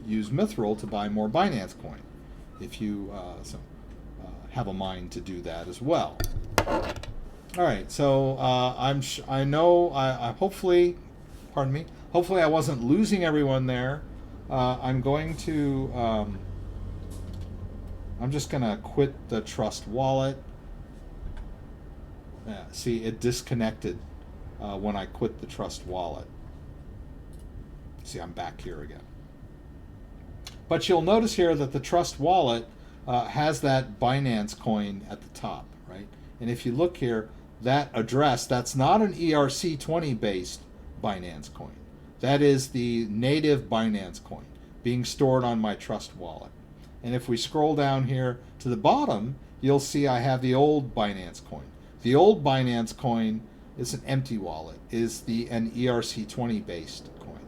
use Mithril to buy more Binance Coin if you have a mind to do that as well. All right, so hopefully, pardon me, hopefully I wasn't losing everyone there. I'm just gonna quit the Trust wallet. See, it disconnected when I quit the Trust wallet. See, I'm back here again. But you'll notice here that the Trust wallet has that Binance coin at the top, right? And if you look here, that address, that's not an ERC20 based Binance coin. That is the native Binance coin being stored on my Trust wallet. And if we scroll down here to the bottom, you'll see I have the old Binance coin. The old Binance coin is an empty wallet, is an ERC20 based coin.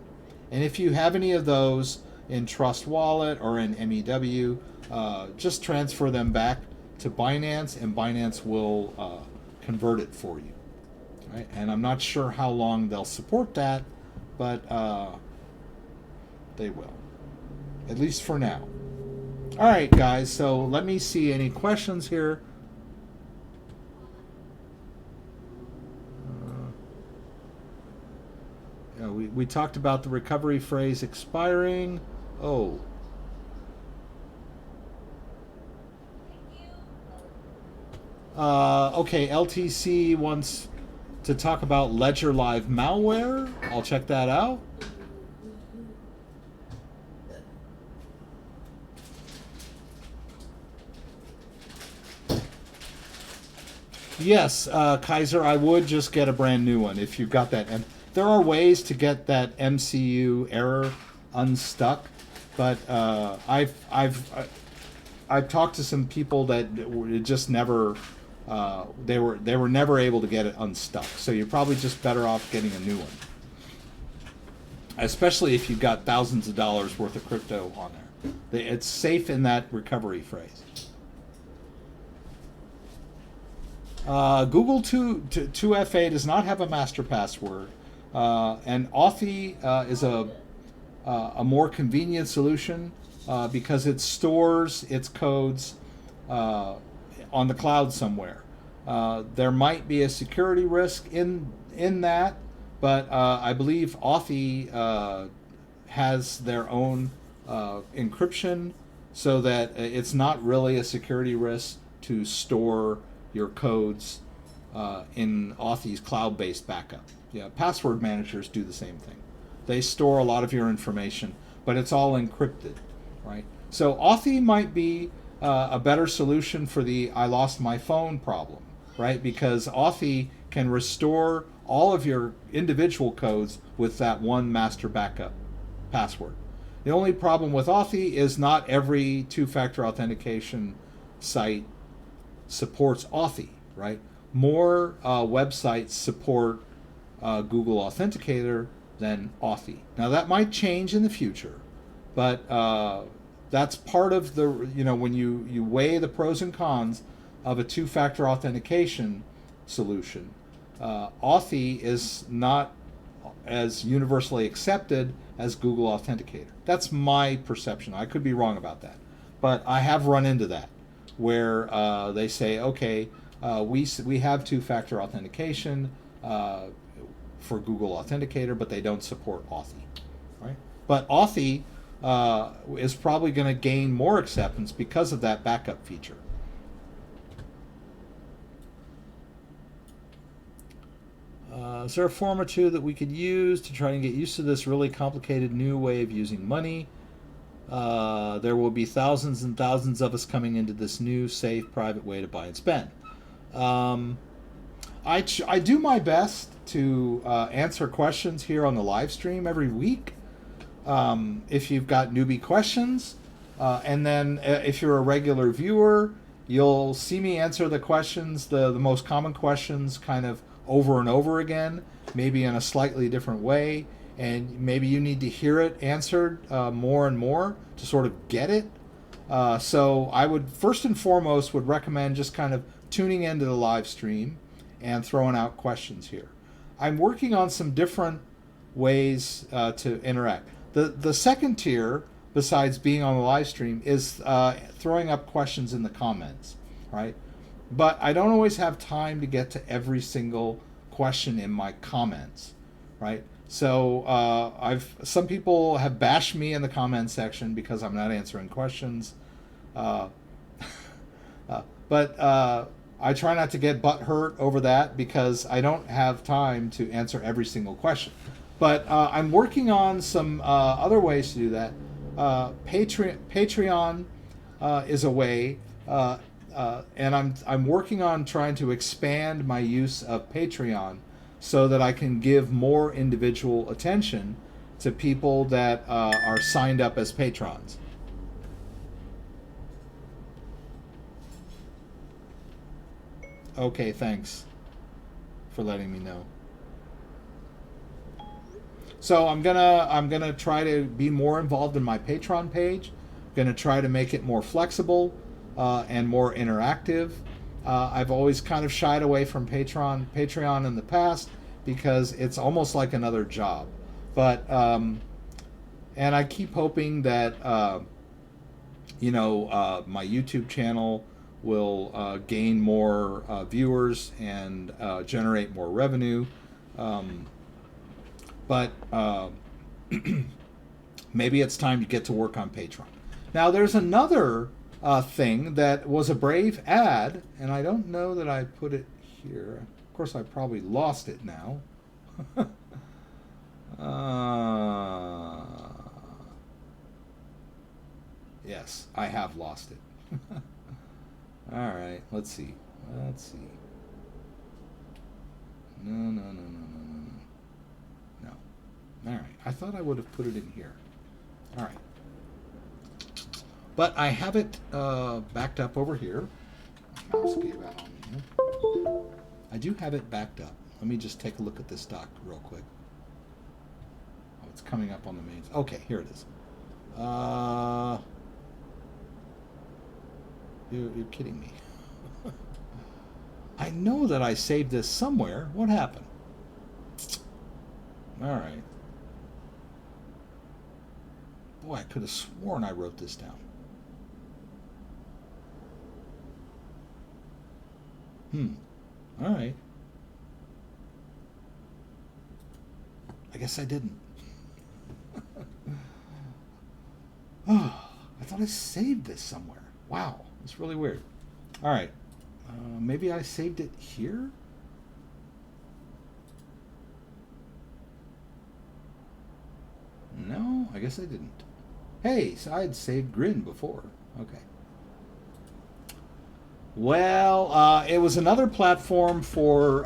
And if you have any of those in Trust wallet or in MEW, just transfer them back to Binance, and Binance will convert it for you. Right? And I'm not sure how long they'll support that, but they will, at least for now. All right, guys, so let me see any questions here. We talked about the recovery phrase expiring. Oh. Okay, LTC wants to talk about Ledger Live malware. I'll check that out. Yes, Kaiser, I would just get a brand new one if you've got that. And there are ways to get that MCU error unstuck, but I've talked to some people that it just never they were never able to get it unstuck. So you're probably just better off getting a new one, especially if you've got thousands of dollars worth of crypto on there. It's safe in that recovery phrase. Google 2FA does not have a master password, and Authy is a more convenient solution because it stores its codes on the cloud somewhere. There might be a security risk in that, but I believe Authy has their own encryption, so that it's not really a security risk to store your codes in Authy's cloud-based backup. Yeah, password managers do the same thing. They store a lot of your information, but it's all encrypted, right? So Authy might be a better solution for the I lost my phone problem, right? Because Authy can restore all of your individual codes with that one master backup password. The only problem with Authy is not every two-factor authentication site supports Authy, right? More websites support Google Authenticator than Authy. Now that might change in the future, but that's part of the, when you weigh the pros and cons of a two-factor authentication solution, Authy is not as universally accepted as Google Authenticator. That's my perception. I could be wrong about that, but I have run into that, where they say, okay, we have two-factor authentication for Google Authenticator, but they don't support Authy, right? But Authy is probably going to gain more acceptance because of that backup feature. Is there a form or two that we could use to try and get used to this really complicated new way of using money? There will be thousands and thousands of us coming into this new, safe, private way to buy and spend. I do my best to answer questions here on the live stream every week. If you've got newbie questions, and then if you're a regular viewer, you'll see me answer the questions, the most common questions, kind of over and over again, maybe in a slightly different way. And maybe you need to hear it answered more and more to sort of get it. So I would, first and foremost, would recommend just kind of tuning into the live stream and throwing out questions here. I'm working on some different ways to interact. The second tier, besides being on the live stream, is throwing up questions in the comments, right? But I don't always have time to get to every single question in my comments, right? So some people have bashed me in the comment section because I'm not answering questions, but I try not to get butthurt over that because I don't have time to answer every single question. But I'm working on some other ways to do that. Patreon is a way, and I'm working on trying to expand my use of Patreon so that I can give more individual attention to people that are signed up as patrons. Okay, thanks for letting me know. So I'm gonna try to be more involved in my Patreon page. Going to try to make it more flexible and more interactive. I've always kind of shied away from Patreon in the past because it's almost like another job. But and I keep hoping that my YouTube channel will gain more viewers and generate more revenue. But maybe it's time to get to work on Patreon. Now, there's another thing that was a Brave ad, and I don't know that I put it here. Of course, I probably lost it now. Yes, I have lost it. All right, let's see. No. All right, I thought I would have put it in here. All right. But I have it backed up over here. Mouse gave out on me. I do have it backed up. Let me just take a look at this doc real quick. Oh, it's coming up on the main. Okay, here it is. You're kidding me. I know that I saved this somewhere. What happened? All right. Boy, I could have sworn I wrote this down. All right. I guess I didn't. Oh, I thought I saved this somewhere. Wow, it's really weird. All right. Maybe I saved it here? No, I guess I didn't. Hey, so I had saved Grin before. Okay. Well, it was another platform for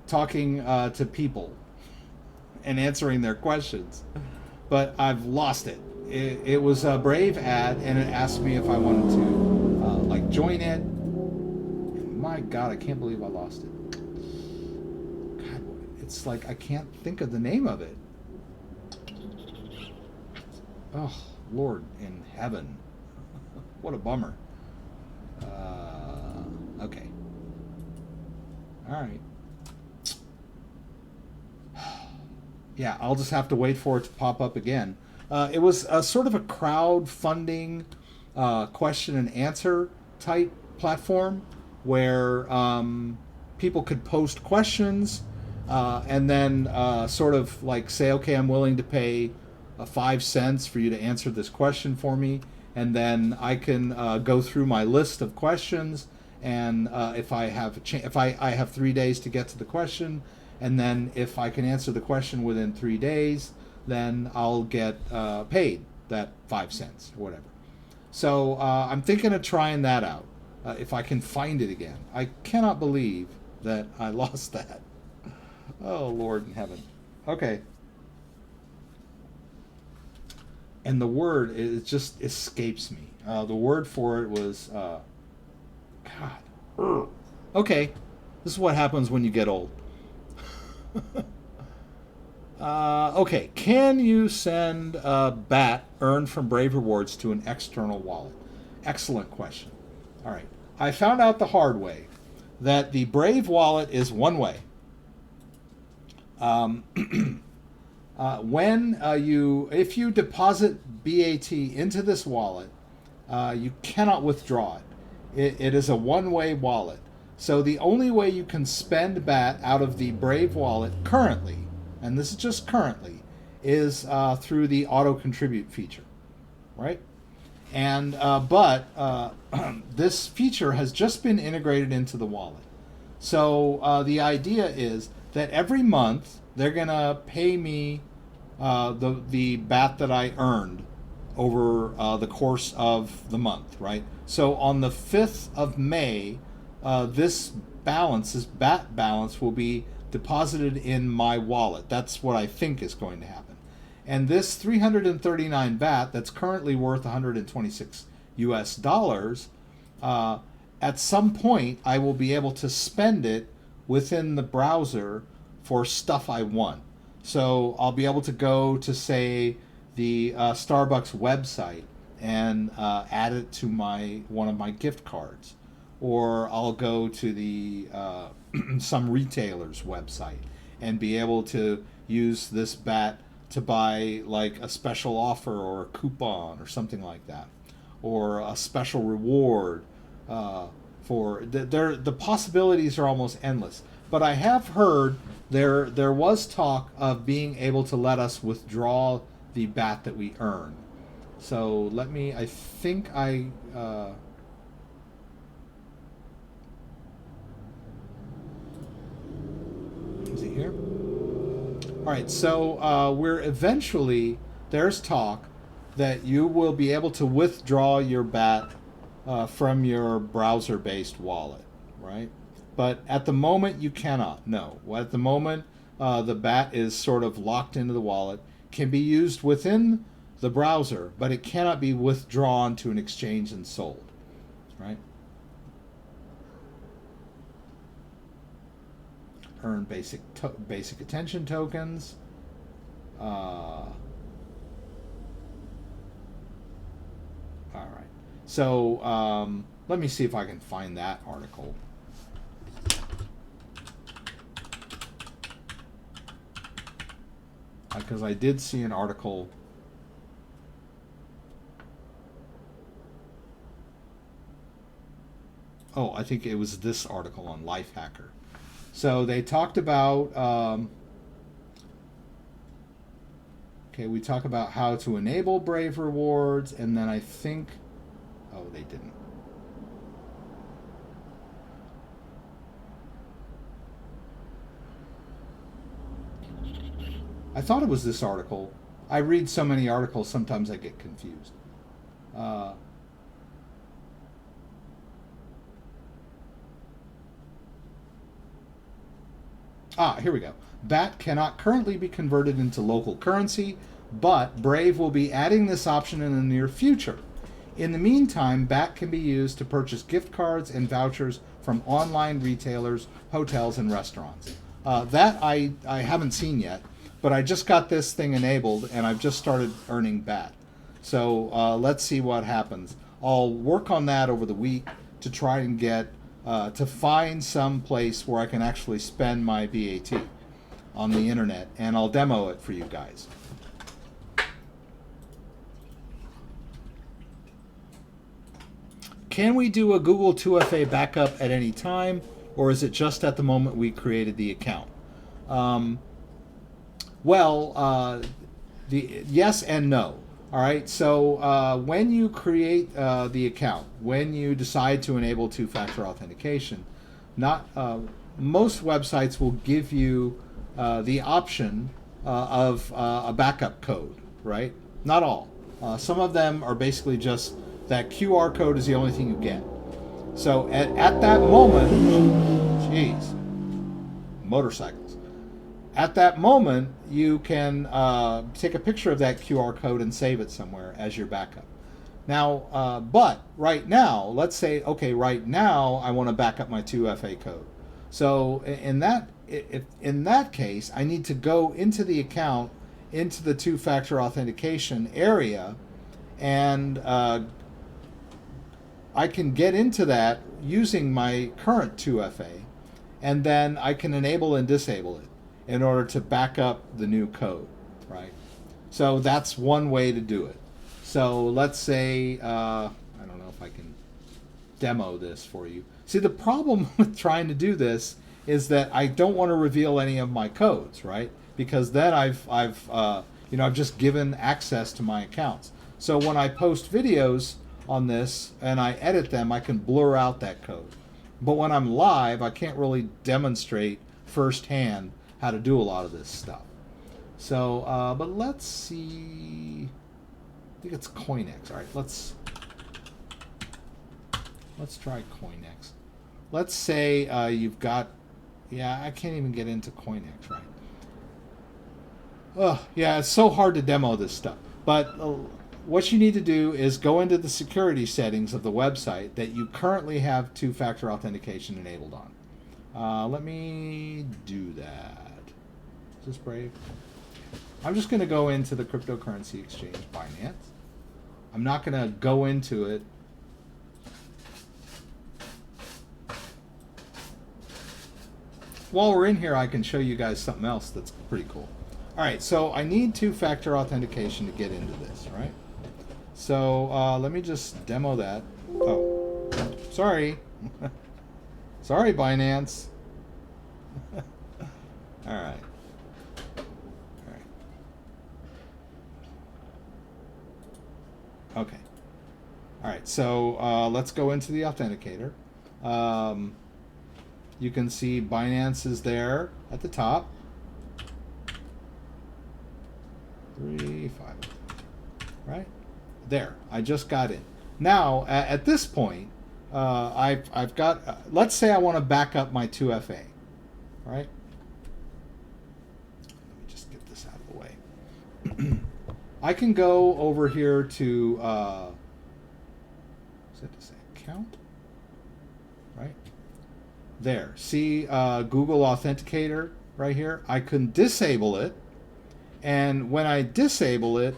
talking to people and answering their questions, but I've lost it. It was a Brave ad, and it asked me if I wanted to join it. And my God, I can't believe I lost it. God, it's like I can't think of the name of it. Oh, Lord in heaven. What a bummer. Okay. All right. Yeah, I'll just have to wait for it to pop up again. It was a sort of a crowdfunding question and answer type platform where people could post questions and then sort of like say, okay, I'm willing to pay 5 cents for you to answer this question for me. And then I can go through my list of questions, and if I have I have 3 days to get to the question, and then if I can answer the question within 3 days, then I'll get paid that 5 cents or whatever. So I'm thinking of trying that out if I can find it again. I cannot believe that I lost that. Oh, Lord in heaven. Okay. And the word, it just escapes me. The word for it was, God. Okay, this is what happens when you get old. Okay, can you send BAT earned from Brave Rewards to an external wallet? Excellent question. All right, I found out the hard way that the Brave wallet is one way. If you deposit BAT into this wallet, you cannot withdraw it. It is a one-way wallet. So the only way you can spend BAT out of the Brave wallet currently, and this is just currently, is through the auto contribute feature, right? And but this feature has just been integrated into the wallet. So the idea is that every month they're gonna pay me the BAT that I earned over the course of the month, right? So on the 5th of May, this BAT balance will be deposited in my wallet. That's what I think is going to happen. And this 339 BAT that's currently worth 126 US dollars, at some point I will be able to spend it within the browser for stuff I want. So I'll be able to go to, say, the Starbucks website and add it to one of my gift cards, or I'll go to the some retailer's website and be able to use this BAT to buy like a special offer or a coupon or something like that, or a special reward. The possibilities are almost endless. But I have heard there was talk of being able to let us withdraw the BAT that we earn. So let me, I think I, is it here? All right, so we're eventually, there's talk that you will be able to withdraw your BAT from your browser-based wallet, right? But at the moment, you cannot. No. At the moment, the BAT is sort of locked into the wallet, can be used within the browser, but it cannot be withdrawn to an exchange and sold, right? Earn basic attention tokens. All right. So let me see if I can find that article. Because I did see an article. Oh, I think it was this article on Lifehacker. So they talked about, okay, we talk about how to enable Brave rewards, and then I think, oh, they didn't. I thought it was this article. I read so many articles, sometimes I get confused. Here we go. BAT cannot currently be converted into local currency, but Brave will be adding this option in the near future. In the meantime, BAT can be used to purchase gift cards and vouchers from online retailers, hotels, and restaurants. That I haven't seen yet, but I just got this thing enabled, and I've just started earning BAT. So let's see what happens. I'll work on that over the week to try and get to find some place where I can actually spend my BAT on the internet, and I'll demo it for you guys. Can we do a Google 2FA backup at any time, or is it just at the moment we created the account? Yes and no. All right, so when you create the account, when you decide to enable two-factor authentication, most websites will give you the option of a backup code, right? Not all. Some of them are basically just that QR code is the only thing you get. So at that moment, geez, motorcycles. At that moment, you can take a picture of that QR code and save it somewhere as your backup. Now, but right now, let's say, okay, right now I want to back up my 2FA code. So in that case, I need to go into the account, into the two-factor authentication area, and I can get into that using my current 2FA, and then I can enable and disable it in order to back up the new code, right? So that's one way to do it. So let's say, I don't know if I can demo this for you. See, the problem with trying to do this is that I don't want to reveal any of my codes, right? Because then I've just given access to my accounts. So when I post videos on this and I edit them, I can blur out that code. But when I'm live, I can't really demonstrate firsthand how to do a lot of this stuff. So, but let's see. I think it's Coinex. All right, let's try Coinex. Let's say you've got, yeah, I can't even get into Coinex, right? Oh, yeah, it's so hard to demo this stuff. But what you need to do is go into the security settings of the website that you currently have two-factor authentication enabled on. Let me do that. Is this Brave? I'm just going to go into the cryptocurrency exchange Binance. I'm not going to go into it. While we're in here, I can show you guys something else that's pretty cool. All right, so I need two-factor authentication to get into this, right? So let me just demo that. Oh, sorry. Sorry, Binance. All right. Okay. All right, so let's go into the authenticator. You can see Binance is there at the top. 3, 5, right? There, I just got in. Now, at this point, I've got, let's say I want to back up my 2FA, right? Let me just get this out of the way. I can go over here to, is that to say account? Right? There, see Google Authenticator right here? I can disable it, and when I disable it,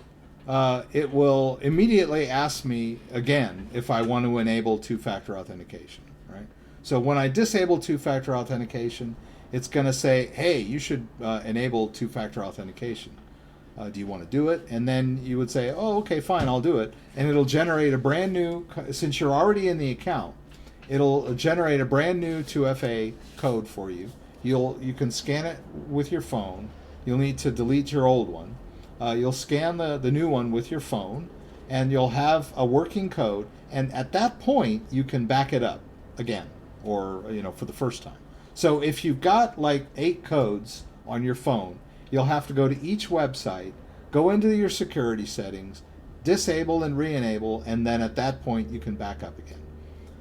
it will immediately ask me again if I want to enable two-factor authentication, right? So when I disable two-factor authentication, it's going to say, hey, you should enable two-factor authentication. Do you want to do it? And then you would say, oh, okay, fine, I'll do it. And it'll generate a brand new, since you're already in the account, it'll generate a brand new 2FA code for you. You can scan it with your phone. You'll need to delete your old one. You'll scan the new one with your phone, and you'll have a working code. And at that point, you can back it up again, or for the first time. So if you've got like 8 codes on your phone, you'll have to go to each website, go into your security settings, disable and re-enable, and then at that point you can back up again.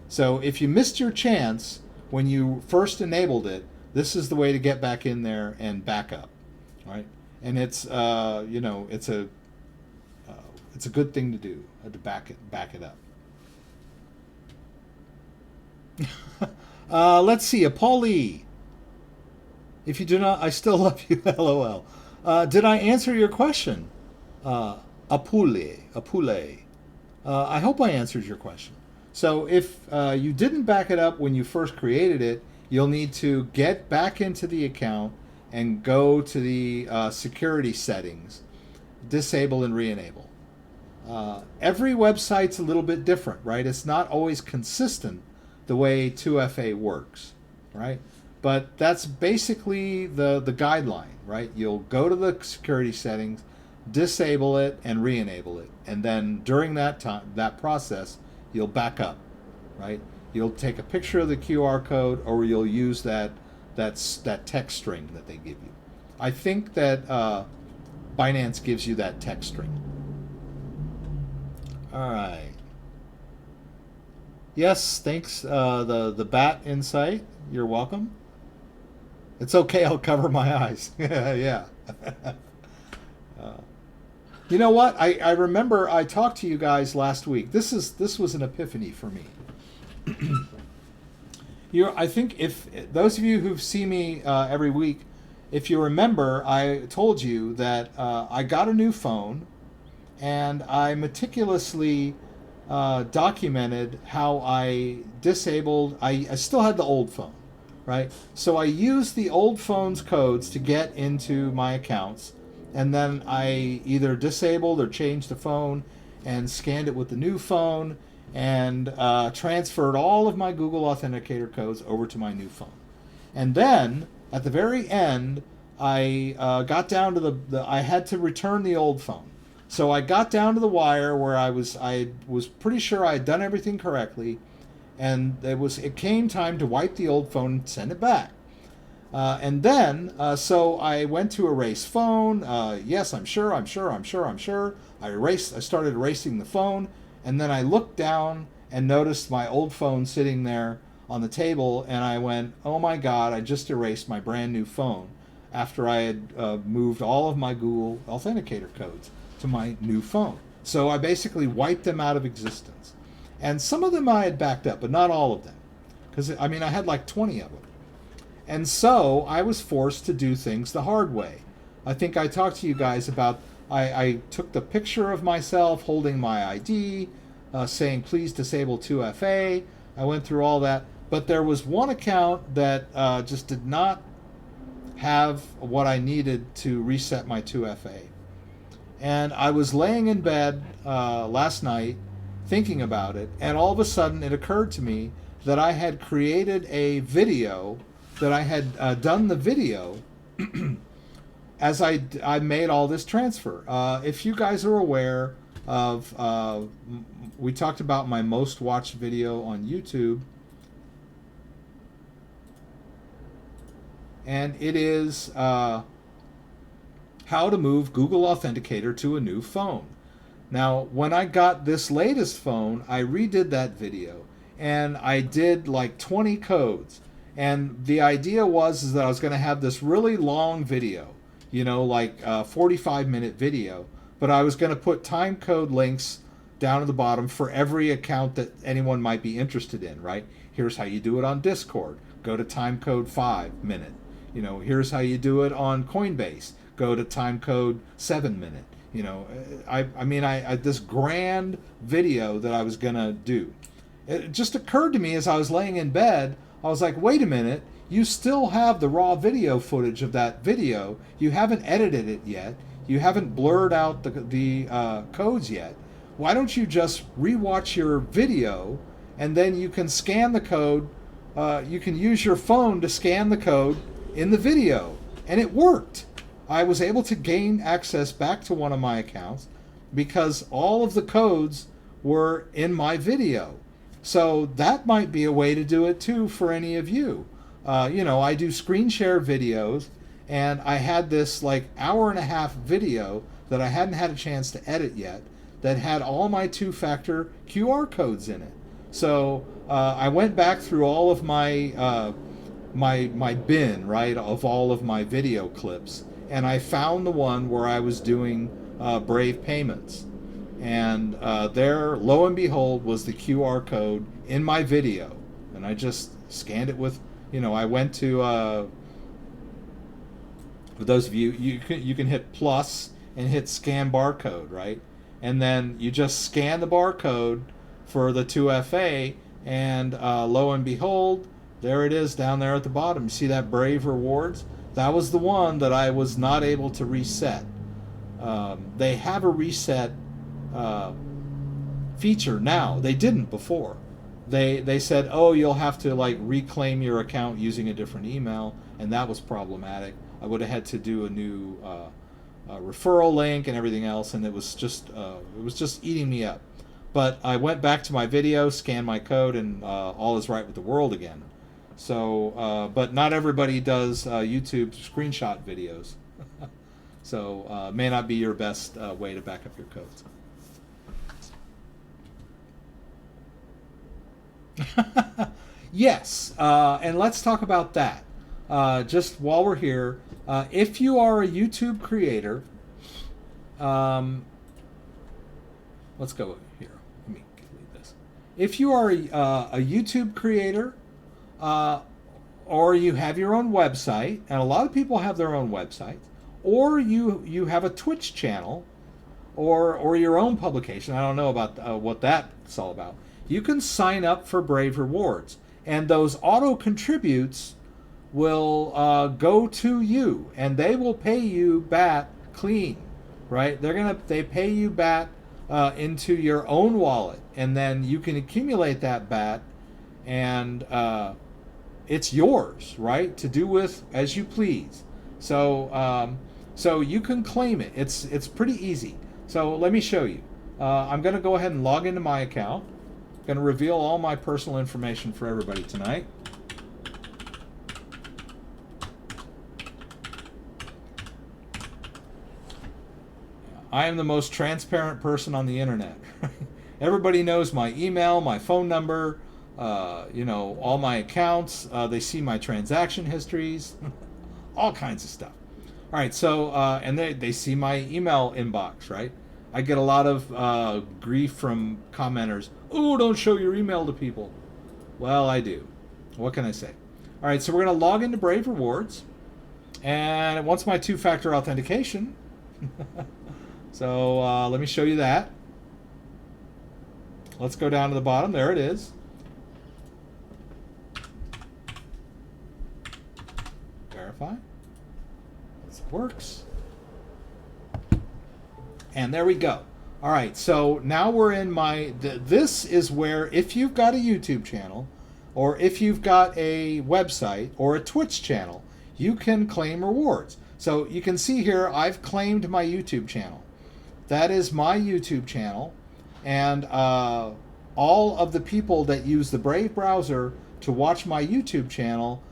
So if you missed your chance when you first enabled it, this is the way to get back in there and back up, right? And it's it's a good thing to do, to back it up. Let's see, Paulie. If you do not, I still love you. LOL. Did I answer your question? Apule. I hope I answered your question. So if you didn't back it up when you first created it, you'll need to get back into the account and go to the security settings, disable and re-enable. Every website's a little bit different, right? It's not always consistent the way 2FA works, right? But that's basically the guideline, right? You'll go to the security settings, disable it, and re-enable it. And then during that time, that process, you'll back up, right? You'll take a picture of the QR code, or you'll use that text string that they give you. I think that Binance gives you that text string. All right. Yes, thanks. The bat insight. You're welcome. It's okay. I'll cover my eyes. Yeah. You know what? I remember I talked to you guys last week. This was an epiphany for me. I think if those of you who see me every week, if you remember, I told you that I got a new phone, and I meticulously documented how I disabled. I still had the old phone, right? So I used the old phone's codes to get into my accounts, and then I either disabled or changed the phone and scanned it with the new phone, and transferred all of my Google Authenticator codes over to my new phone. And then at the very end, I got down to I had to return the old phone. So I got down to the wire where I was pretty sure I had done everything correctly, and it came time to wipe the old phone and send it back. And then so I went to erase phone. Yes, I'm sure. I started erasing the phone. And then I looked down and noticed my old phone sitting there on the table, and I went, oh my God, I just erased my brand new phone after I had moved all of my Google Authenticator codes to my new phone. So I basically wiped them out of existence. And some of them I had backed up, but not all of them. Because, I had like 20 of them. And so I was forced to do things the hard way. I think I talked to you guys about, I took the picture of myself holding my ID, saying please disable 2FA. I went through all that, but there was one account that just did not have what I needed to reset my 2FA. And I was laying in bed last night thinking about it, and all of a sudden it occurred to me that I had created a video, that I had done the video as I made all this transfer. If you guys are aware of, we talked about my most watched video on YouTube, and it is how to move Google Authenticator to a new phone. Now, when I got this latest phone, I redid that video, and I did like 20 codes. And the idea was that I was going to have this really long video, you know, like a 45-minute video, but I was going to put time code links down at the bottom for every account that anyone might be interested in, right? Here's how you do it on Discord. Go to time code 5 minute. You know, here's how you do it on Coinbase. Go to time code 7 minute. You know, I mean, this grand video that I was going to do. It just occurred to me as I was laying in bed, I was like, wait a minute, you still have the raw video footage of that video. You haven't edited it yet. You haven't blurred out the codes yet. Why don't you just rewatch your video, and then you can scan the code. You can use your phone to scan the code in the video. And it worked. I was able to gain access back to one of my accounts because all of the codes were in my video. So that might be a way to do it too for any of you. You know, I do screen share videos, and I had this like hour-and-a-half video that I hadn't had a chance to edit yet that had all my two-factor QR codes in it. So I went back through all of my my bin, right, of all of my video clips, and I found the one where I was doing Brave payments. And there, lo and behold, was the QR code in my video. And I just scanned it with, you know, I went to, for those of you, you can hit plus and hit scan barcode, right? And then you just scan the barcode for the 2FA, and lo and behold, there it is down there at the bottom. You see that Brave Rewards? That was the one that I was not able to reset. They have a reset feature now. They didn't before. They said, oh, you'll have to like reclaim your account using a different email, and that was problematic. I would have had to do a new referral link and everything else, and it was just eating me up. But I went back to my video, scanned my code, and all is right with the world again. So, but not everybody does YouTube screenshot videos. So may not be your best way to back up your codes. Yes, and let's talk about that. Just while we're here, if you are a YouTube creator, let's go here. Let me delete this. If you are a YouTube creator, or you have your own website, and a lot of people have their own websites, or you have a Twitch channel, or your own publication. I don't know about what that's all about. You can sign up for Brave Rewards, and those auto contributes will go to you, and they will pay you BAT clean, right? They pay you BAT into your own wallet, and then you can accumulate that BAT, and it's yours, right, to do with as you please. So so you can claim it. It's pretty easy. So let me show you. I'm going to go ahead and log into my account. I'm going to reveal all my personal information for everybody tonight. I am the most transparent person on the internet. Everybody knows my email, my phone number, you know, all my accounts. They see my transaction histories, all kinds of stuff. All right, so, and they see my email inbox, right? I get a lot of grief from commenters. Oh, don't show your email to people. Well, I do. What can I say? All right, so we're going to log into Brave Rewards. And it wants my two-factor authentication. So let me show you that. Let's go down to the bottom. There it is. Verify. This works. And there we go. All right, so now we're in my... This is where, if you've got a YouTube channel, or if you've got a website, or a Twitch channel, you can claim rewards. So you can see here, I've claimed my YouTube channel. That is my YouTube channel. And all of the people that use the Brave browser to watch my YouTube channel,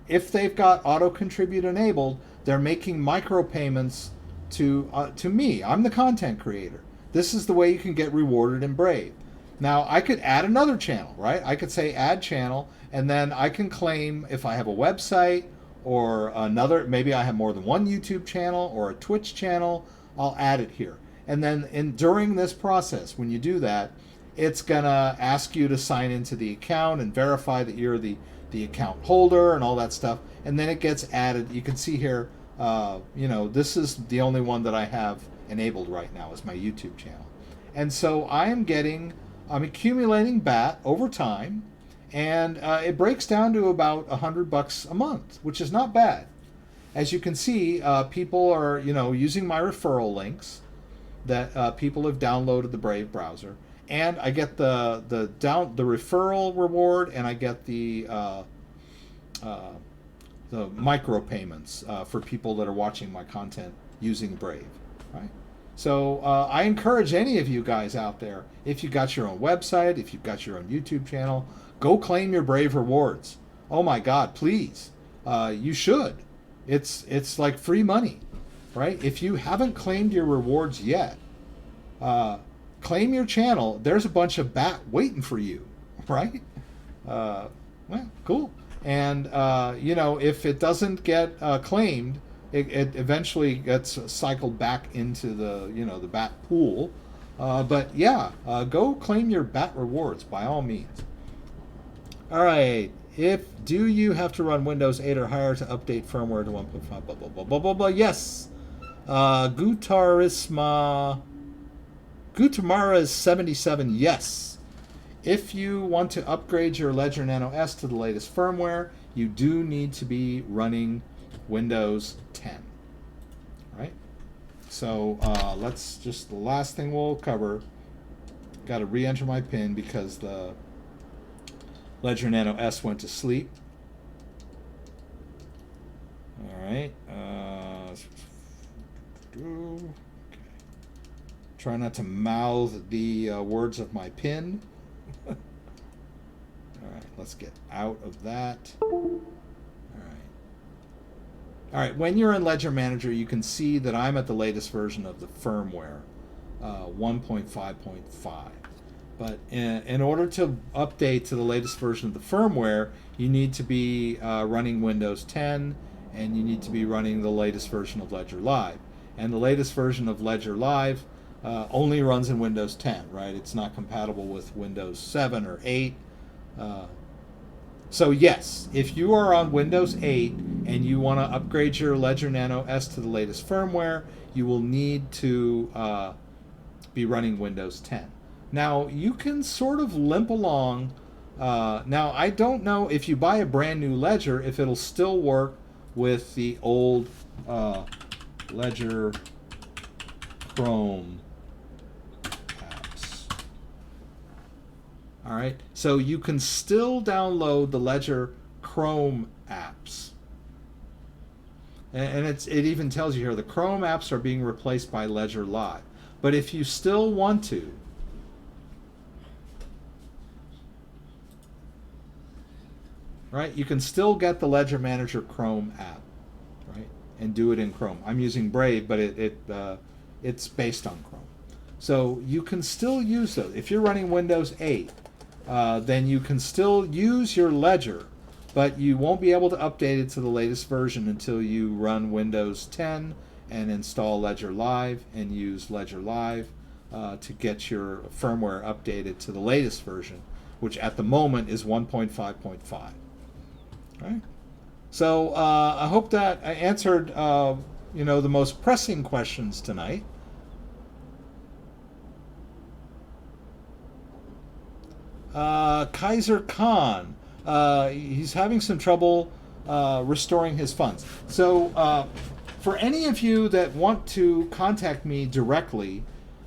if they've got auto-contribute enabled, they're making micropayments to me. I'm the content creator. This is the way you can get rewarded in Brave. Now, I could add another channel, right? I could say add channel, and then I can claim if I have a website or another, maybe I have more than one YouTube channel or a Twitch channel, I'll add it here. And then during this process, when you do that, it's gonna ask you to sign into the account and verify that you're the account holder and all that stuff. And then it gets added. You can see here, you know, this is the only one that I have enabled right now is my YouTube channel. And so I'm accumulating BAT over time, and it breaks down to about $100 a month, which is not bad. As you can see, people are, you know, using my referral links that people have downloaded the Brave browser, and I get the referral reward, and I get the micropayments for people that are watching my content using Brave, right? So I encourage any of you guys out there, if you've got your own website, if you've got your own YouTube channel, go claim your Brave rewards. Oh my God, please. You should. It's like free money, right? If you haven't claimed your rewards yet, claim your channel. There's a bunch of BAT waiting for you, right? Well, cool. And, you know, if it doesn't get claimed, it eventually gets cycled back into the, you know, the BAT pool. But yeah, go claim your BAT rewards by all means. All right. Do you have to run Windows 8 or higher to update firmware to 1.5? Blah, blah, blah, blah, blah, blah. Yes. Gutamara is 77. Yes. If you want to upgrade your Ledger Nano S to the latest firmware, you do need to be running Windows 10. Right? So let's just, the last thing we'll cover, got to re-enter my PIN because the Ledger Nano S went to sleep. All right. Okay. Try not to mouth the words of my PIN. All right, let's get out of that. All right, when you're in Ledger Manager, you can see that I'm at the latest version of the firmware, 1.5.5. But in order to update to the latest version of the firmware, you need to be running Windows 10, and you need to be running the latest version of Ledger Live. And the latest version of Ledger Live only runs in Windows 10, right? It's not compatible with Windows 7 or 8. So yes, if you are on Windows 8 and you want to upgrade your Ledger Nano S to the latest firmware, you will need to be running Windows 10. Now, you can sort of limp along. Now, I don't know if you buy a brand new Ledger, if it'll still work with the old Ledger Chrome apps. All right, so you can still download the Ledger Chrome apps. And it even tells you here, the Chrome apps are being replaced by Ledger Live. But if you still want to, right, you can still get the Ledger Manager Chrome app, right, and do it in Chrome. I'm using Brave, but it's based on Chrome. So you can still use those. If you're running Windows 8, then you can still use your Ledger, but you won't be able to update it to the latest version until you run Windows 10 and install Ledger Live and use Ledger Live to get your firmware updated to the latest version, which at the moment is 1.5.5. Right? So I hope that I answered, the most pressing questions tonight. Kaiser Khan, he's having some trouble restoring his funds. So for any of you that want to contact me directly,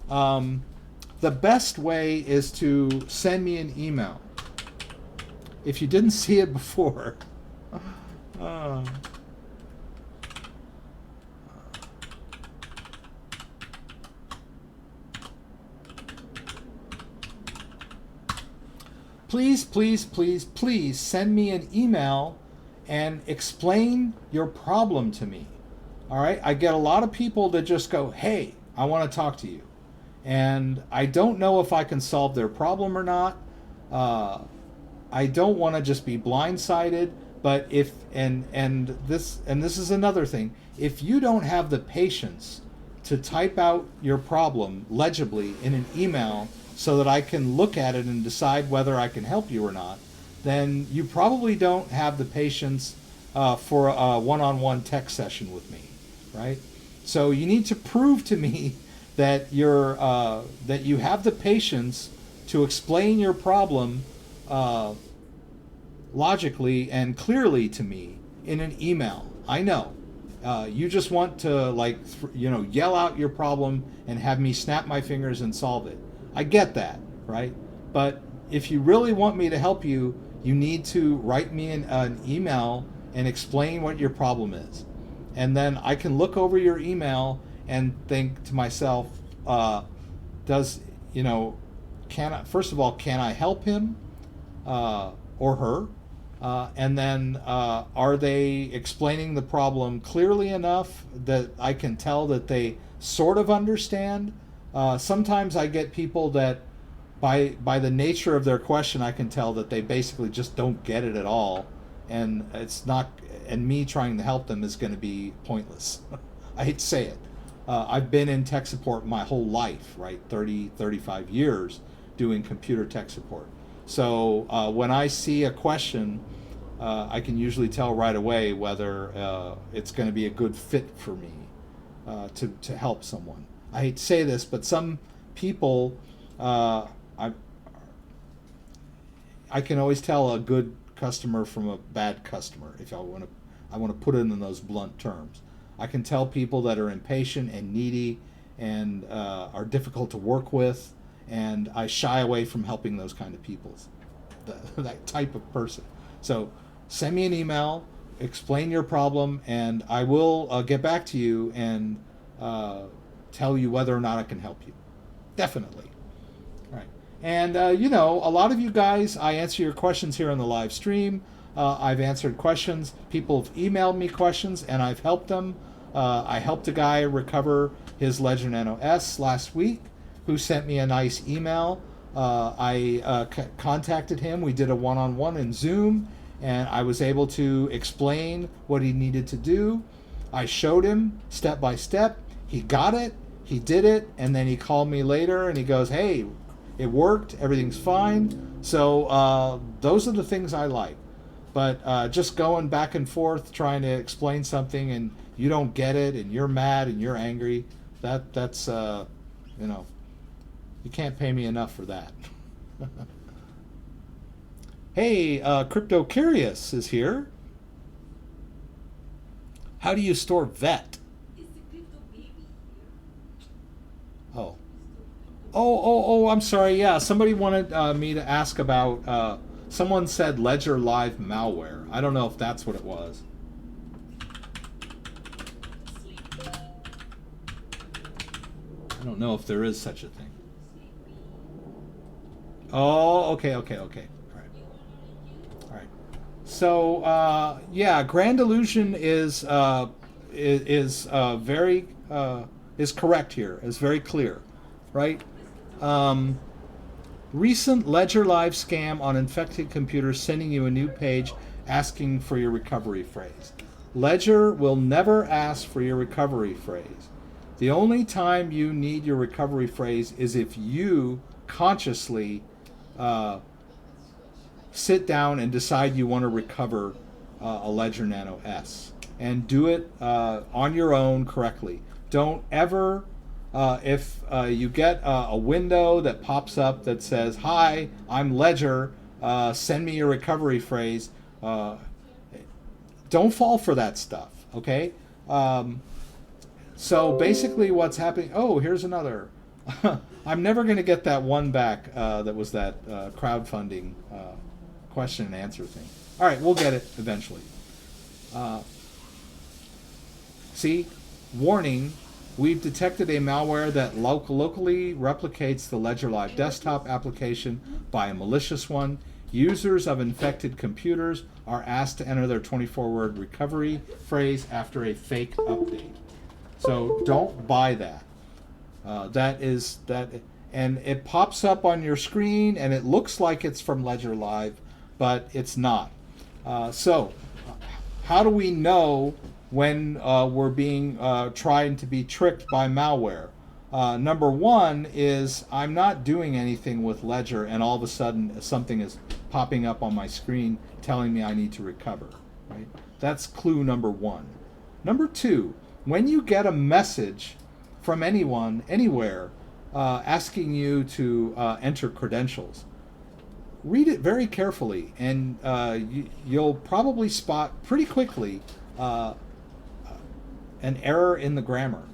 the best way is to send me an email. If you didn't see it before, please, please, please, please send me an email and explain your problem to me. All right? I get a lot of people that just go, hey, I want to talk to you. And I don't know if I can solve their problem or not. I don't want to just be blindsided, but if this is another thing. If you don't have the patience to type out your problem legibly in an email so that I can look at it and decide whether I can help you or not, then you probably don't have the patience for a one-on-one tech session with me, right? So you need to prove to me that that you have the patience to explain your problem logically and clearly to me in an email. I know you just want to yell out your problem and have me snap my fingers and solve it. I get that, right? But if you really want me to help you, you need to write me an email and explain what your problem is. And then I can look over your email and think to myself, first of all, can I help him or her? And then are they explaining the problem clearly enough that I can tell that they sort of understand? Sometimes I get people that by the nature of their question, I can tell that they basically just don't get it at all. And me trying to help them is going to be pointless. I hate to say it. I've been in tech support my whole life, right? 35 years doing computer tech support. So when I see a question, I can usually tell right away whether it's going to be a good fit for me to help someone. I hate to say this, but some people, I can always tell a good customer from a bad customer, if I want to put it in those blunt terms. I can tell people that are impatient and needy and are difficult to work with, and I shy away from helping those kind of people, that type of person. So send me an email, explain your problem, and I will get back to you and tell you whether or not I can help you. Definitely. All right. And, a lot of you guys, I answer your questions here on the live stream. I've answered questions. People have emailed me questions, and I've helped them. I helped a guy recover his Ledger Nano S last week, who sent me a nice email. I contacted him. We did a one-on-one in Zoom, and I was able to explain what he needed to do. I showed him step by step. He got it. He did it, and then he called me later, and he goes, hey, it worked. Everything's fine. So those are the things I like. But just going back and forth trying to explain something and you don't get it and you're mad and you're angry, that's you can't pay me enough for that. Hey, Crypto Curious is here. How do you store VET? Oh, I'm sorry. Yeah, somebody wanted me to ask about, someone said Ledger Live malware. I don't know if that's what it was. I don't know if there is such a thing. Oh, okay. All right. So, yeah, Grand Illusion is very is correct here. Is very clear, right? Recent Ledger Live scam on infected computers sending you a new page asking for your recovery phrase. Ledger will never ask for your recovery phrase. The only time you need your recovery phrase is if you consciously sit down and decide you want to recover a Ledger Nano S, and do it on your own correctly. Don't ever, if you get a window that pops up that says, "Hi, I'm Ledger, send me your recovery phrase," don't fall for that stuff, okay? So basically what's happening, oh, here's another. I'm never going to get that one back that was that crowdfunding question and answer thing. All right, we'll get it eventually. See, warning, we've detected a malware that locally replicates the Ledger Live desktop application by a malicious one. Users of infected computers are asked to enter their 24-word recovery phrase after a fake update. So don't buy that. And it pops up on your screen and it looks like it's from Ledger Live, but it's not. So how do we know when we're being trying to be tricked by malware? Number one is I'm not doing anything with Ledger and all of a sudden something is popping up on my screen telling me I need to recover, right? That's clue number one. Number two, when you get a message from anyone, anywhere, asking you to enter credentials, read it very carefully, and you'll probably spot pretty quickly an error in the grammar,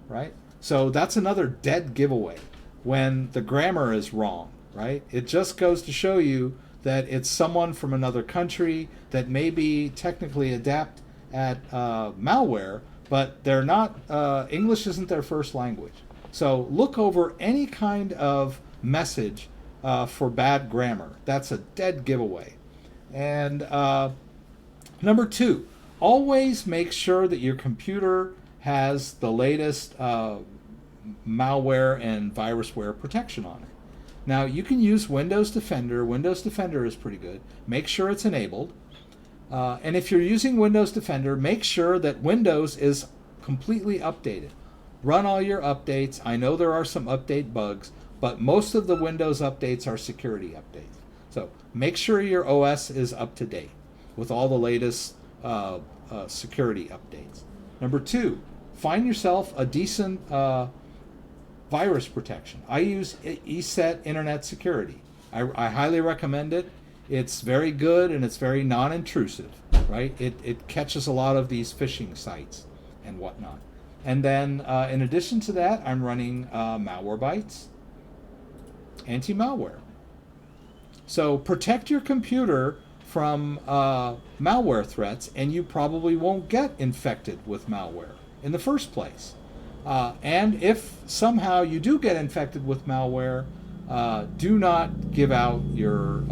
right? So that's another dead giveaway when the grammar is wrong, right? It just goes to show you that it's someone from another country that may be technically adept at malware, but they're not, English isn't their first language. So look over any kind of message for bad grammar. That's a dead giveaway. And number two, always make sure that your computer has the latest malware and virusware protection on it. Now you can use Windows Defender. Windows Defender is pretty good. Make sure it's enabled. And if you're using Windows Defender, make sure that Windows is completely updated. Run all your updates. I know there are some update bugs, but most of the Windows updates are security updates. So make sure your OS is up to date with all the latest security updates. Number two, find yourself a decent virus protection. I use ESET Internet Security. I highly recommend it. It's very good and it's very non-intrusive, right? It catches a lot of these phishing sites and whatnot. And then in addition to that, I'm running Malwarebytes, anti-malware. So protect your computer from malware threats and you probably won't get infected with malware in the first place. And if somehow you do get infected with malware, do not give out your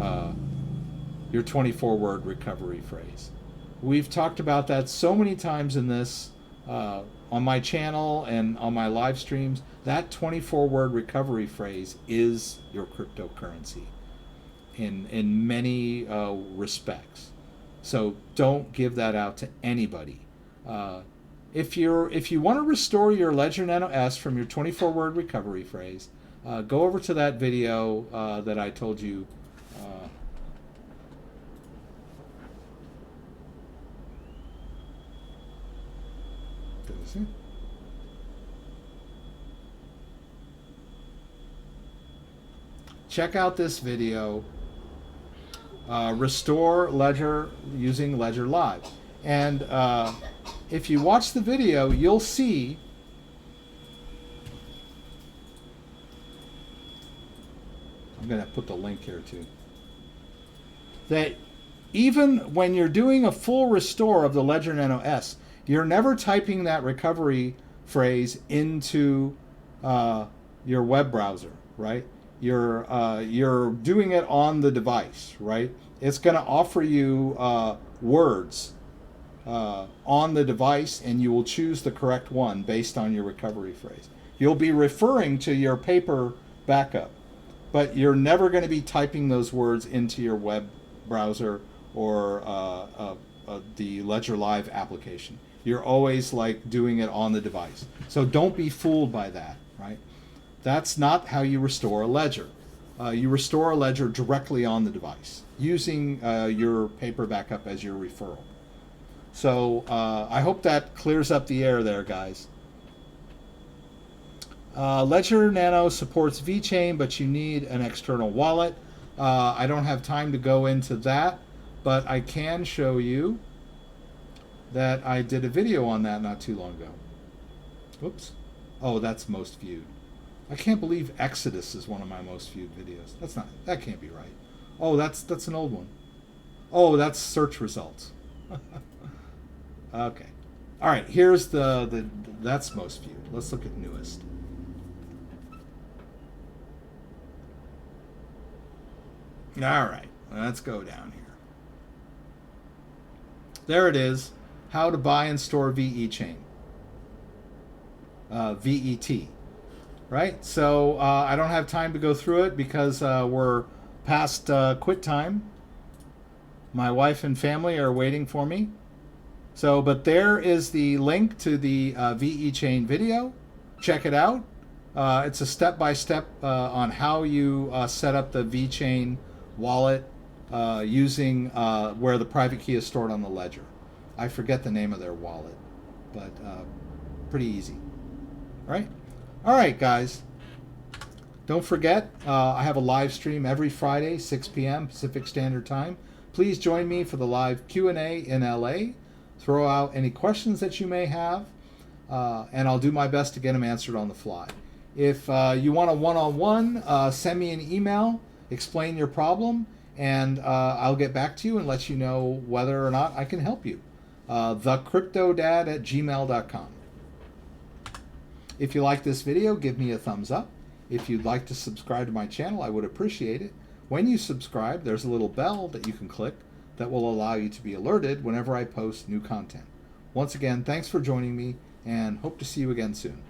24-word recovery phrase. We've talked about that so many times in this on my channel and on my live streams. That 24-word recovery phrase is your cryptocurrency in many respects. So don't give that out to anybody. If you want to restore your Ledger Nano S from your 24-word recovery phrase, go over to that video that I told you. Check out this video. Restore Ledger using Ledger Live. And if you watch the video, you'll see I'm going to put the link here too, that even when you're doing a full restore of the Ledger Nano S, you're never typing that recovery phrase into your web browser, right? You're doing it on the device, right? It's going to offer you words on the device, and you will choose the correct one based on your recovery phrase. You'll be referring to your paper backup, but you're never going to be typing those words into your web browser or the Ledger Live application. You're always like doing it on the device. So don't be fooled by that, right? That's not how you restore a ledger. You restore a ledger directly on the device using your paper backup as your referral. So I hope that clears up the air there, guys. Ledger Nano supports VeChain, but you need an external wallet. I don't have time to go into that, but I can show you that I did a video on that not too long ago. Whoops. Oh, that's most viewed. I can't believe Exodus is one of my most viewed videos. That can't be right. Oh, that's an old one. Oh, that's search results. Okay. All right, here's that's most viewed. Let's look at newest. All right, let's go down here. There it is. How to buy and store VeChain. VET. Right? So I don't have time to go through it because we're past quit time. My wife and family are waiting for me. So, but there is the link to the VeChain video. Check it out. It's a step-by-step on how you set up the VeChain wallet using where the private key is stored on the ledger. I forget the name of their wallet, but pretty easy. All right, guys. Don't forget, I have a live stream every Friday, 6 p.m. Pacific Standard Time. Please join me for the live Q&A in LA. Throw out any questions that you may have, and I'll do my best to get them answered on the fly. If you want a one-on-one, send me an email, explain your problem, and I'll get back to you and let you know whether or not I can help you. thecryptodad@gmail.com. If you like this video, give me a thumbs up. If you'd like to subscribe to my channel, I would appreciate it. When you subscribe, there's a little bell that you can click that will allow you to be alerted whenever I post new content. Once again, thanks for joining me, and hope to see you again soon.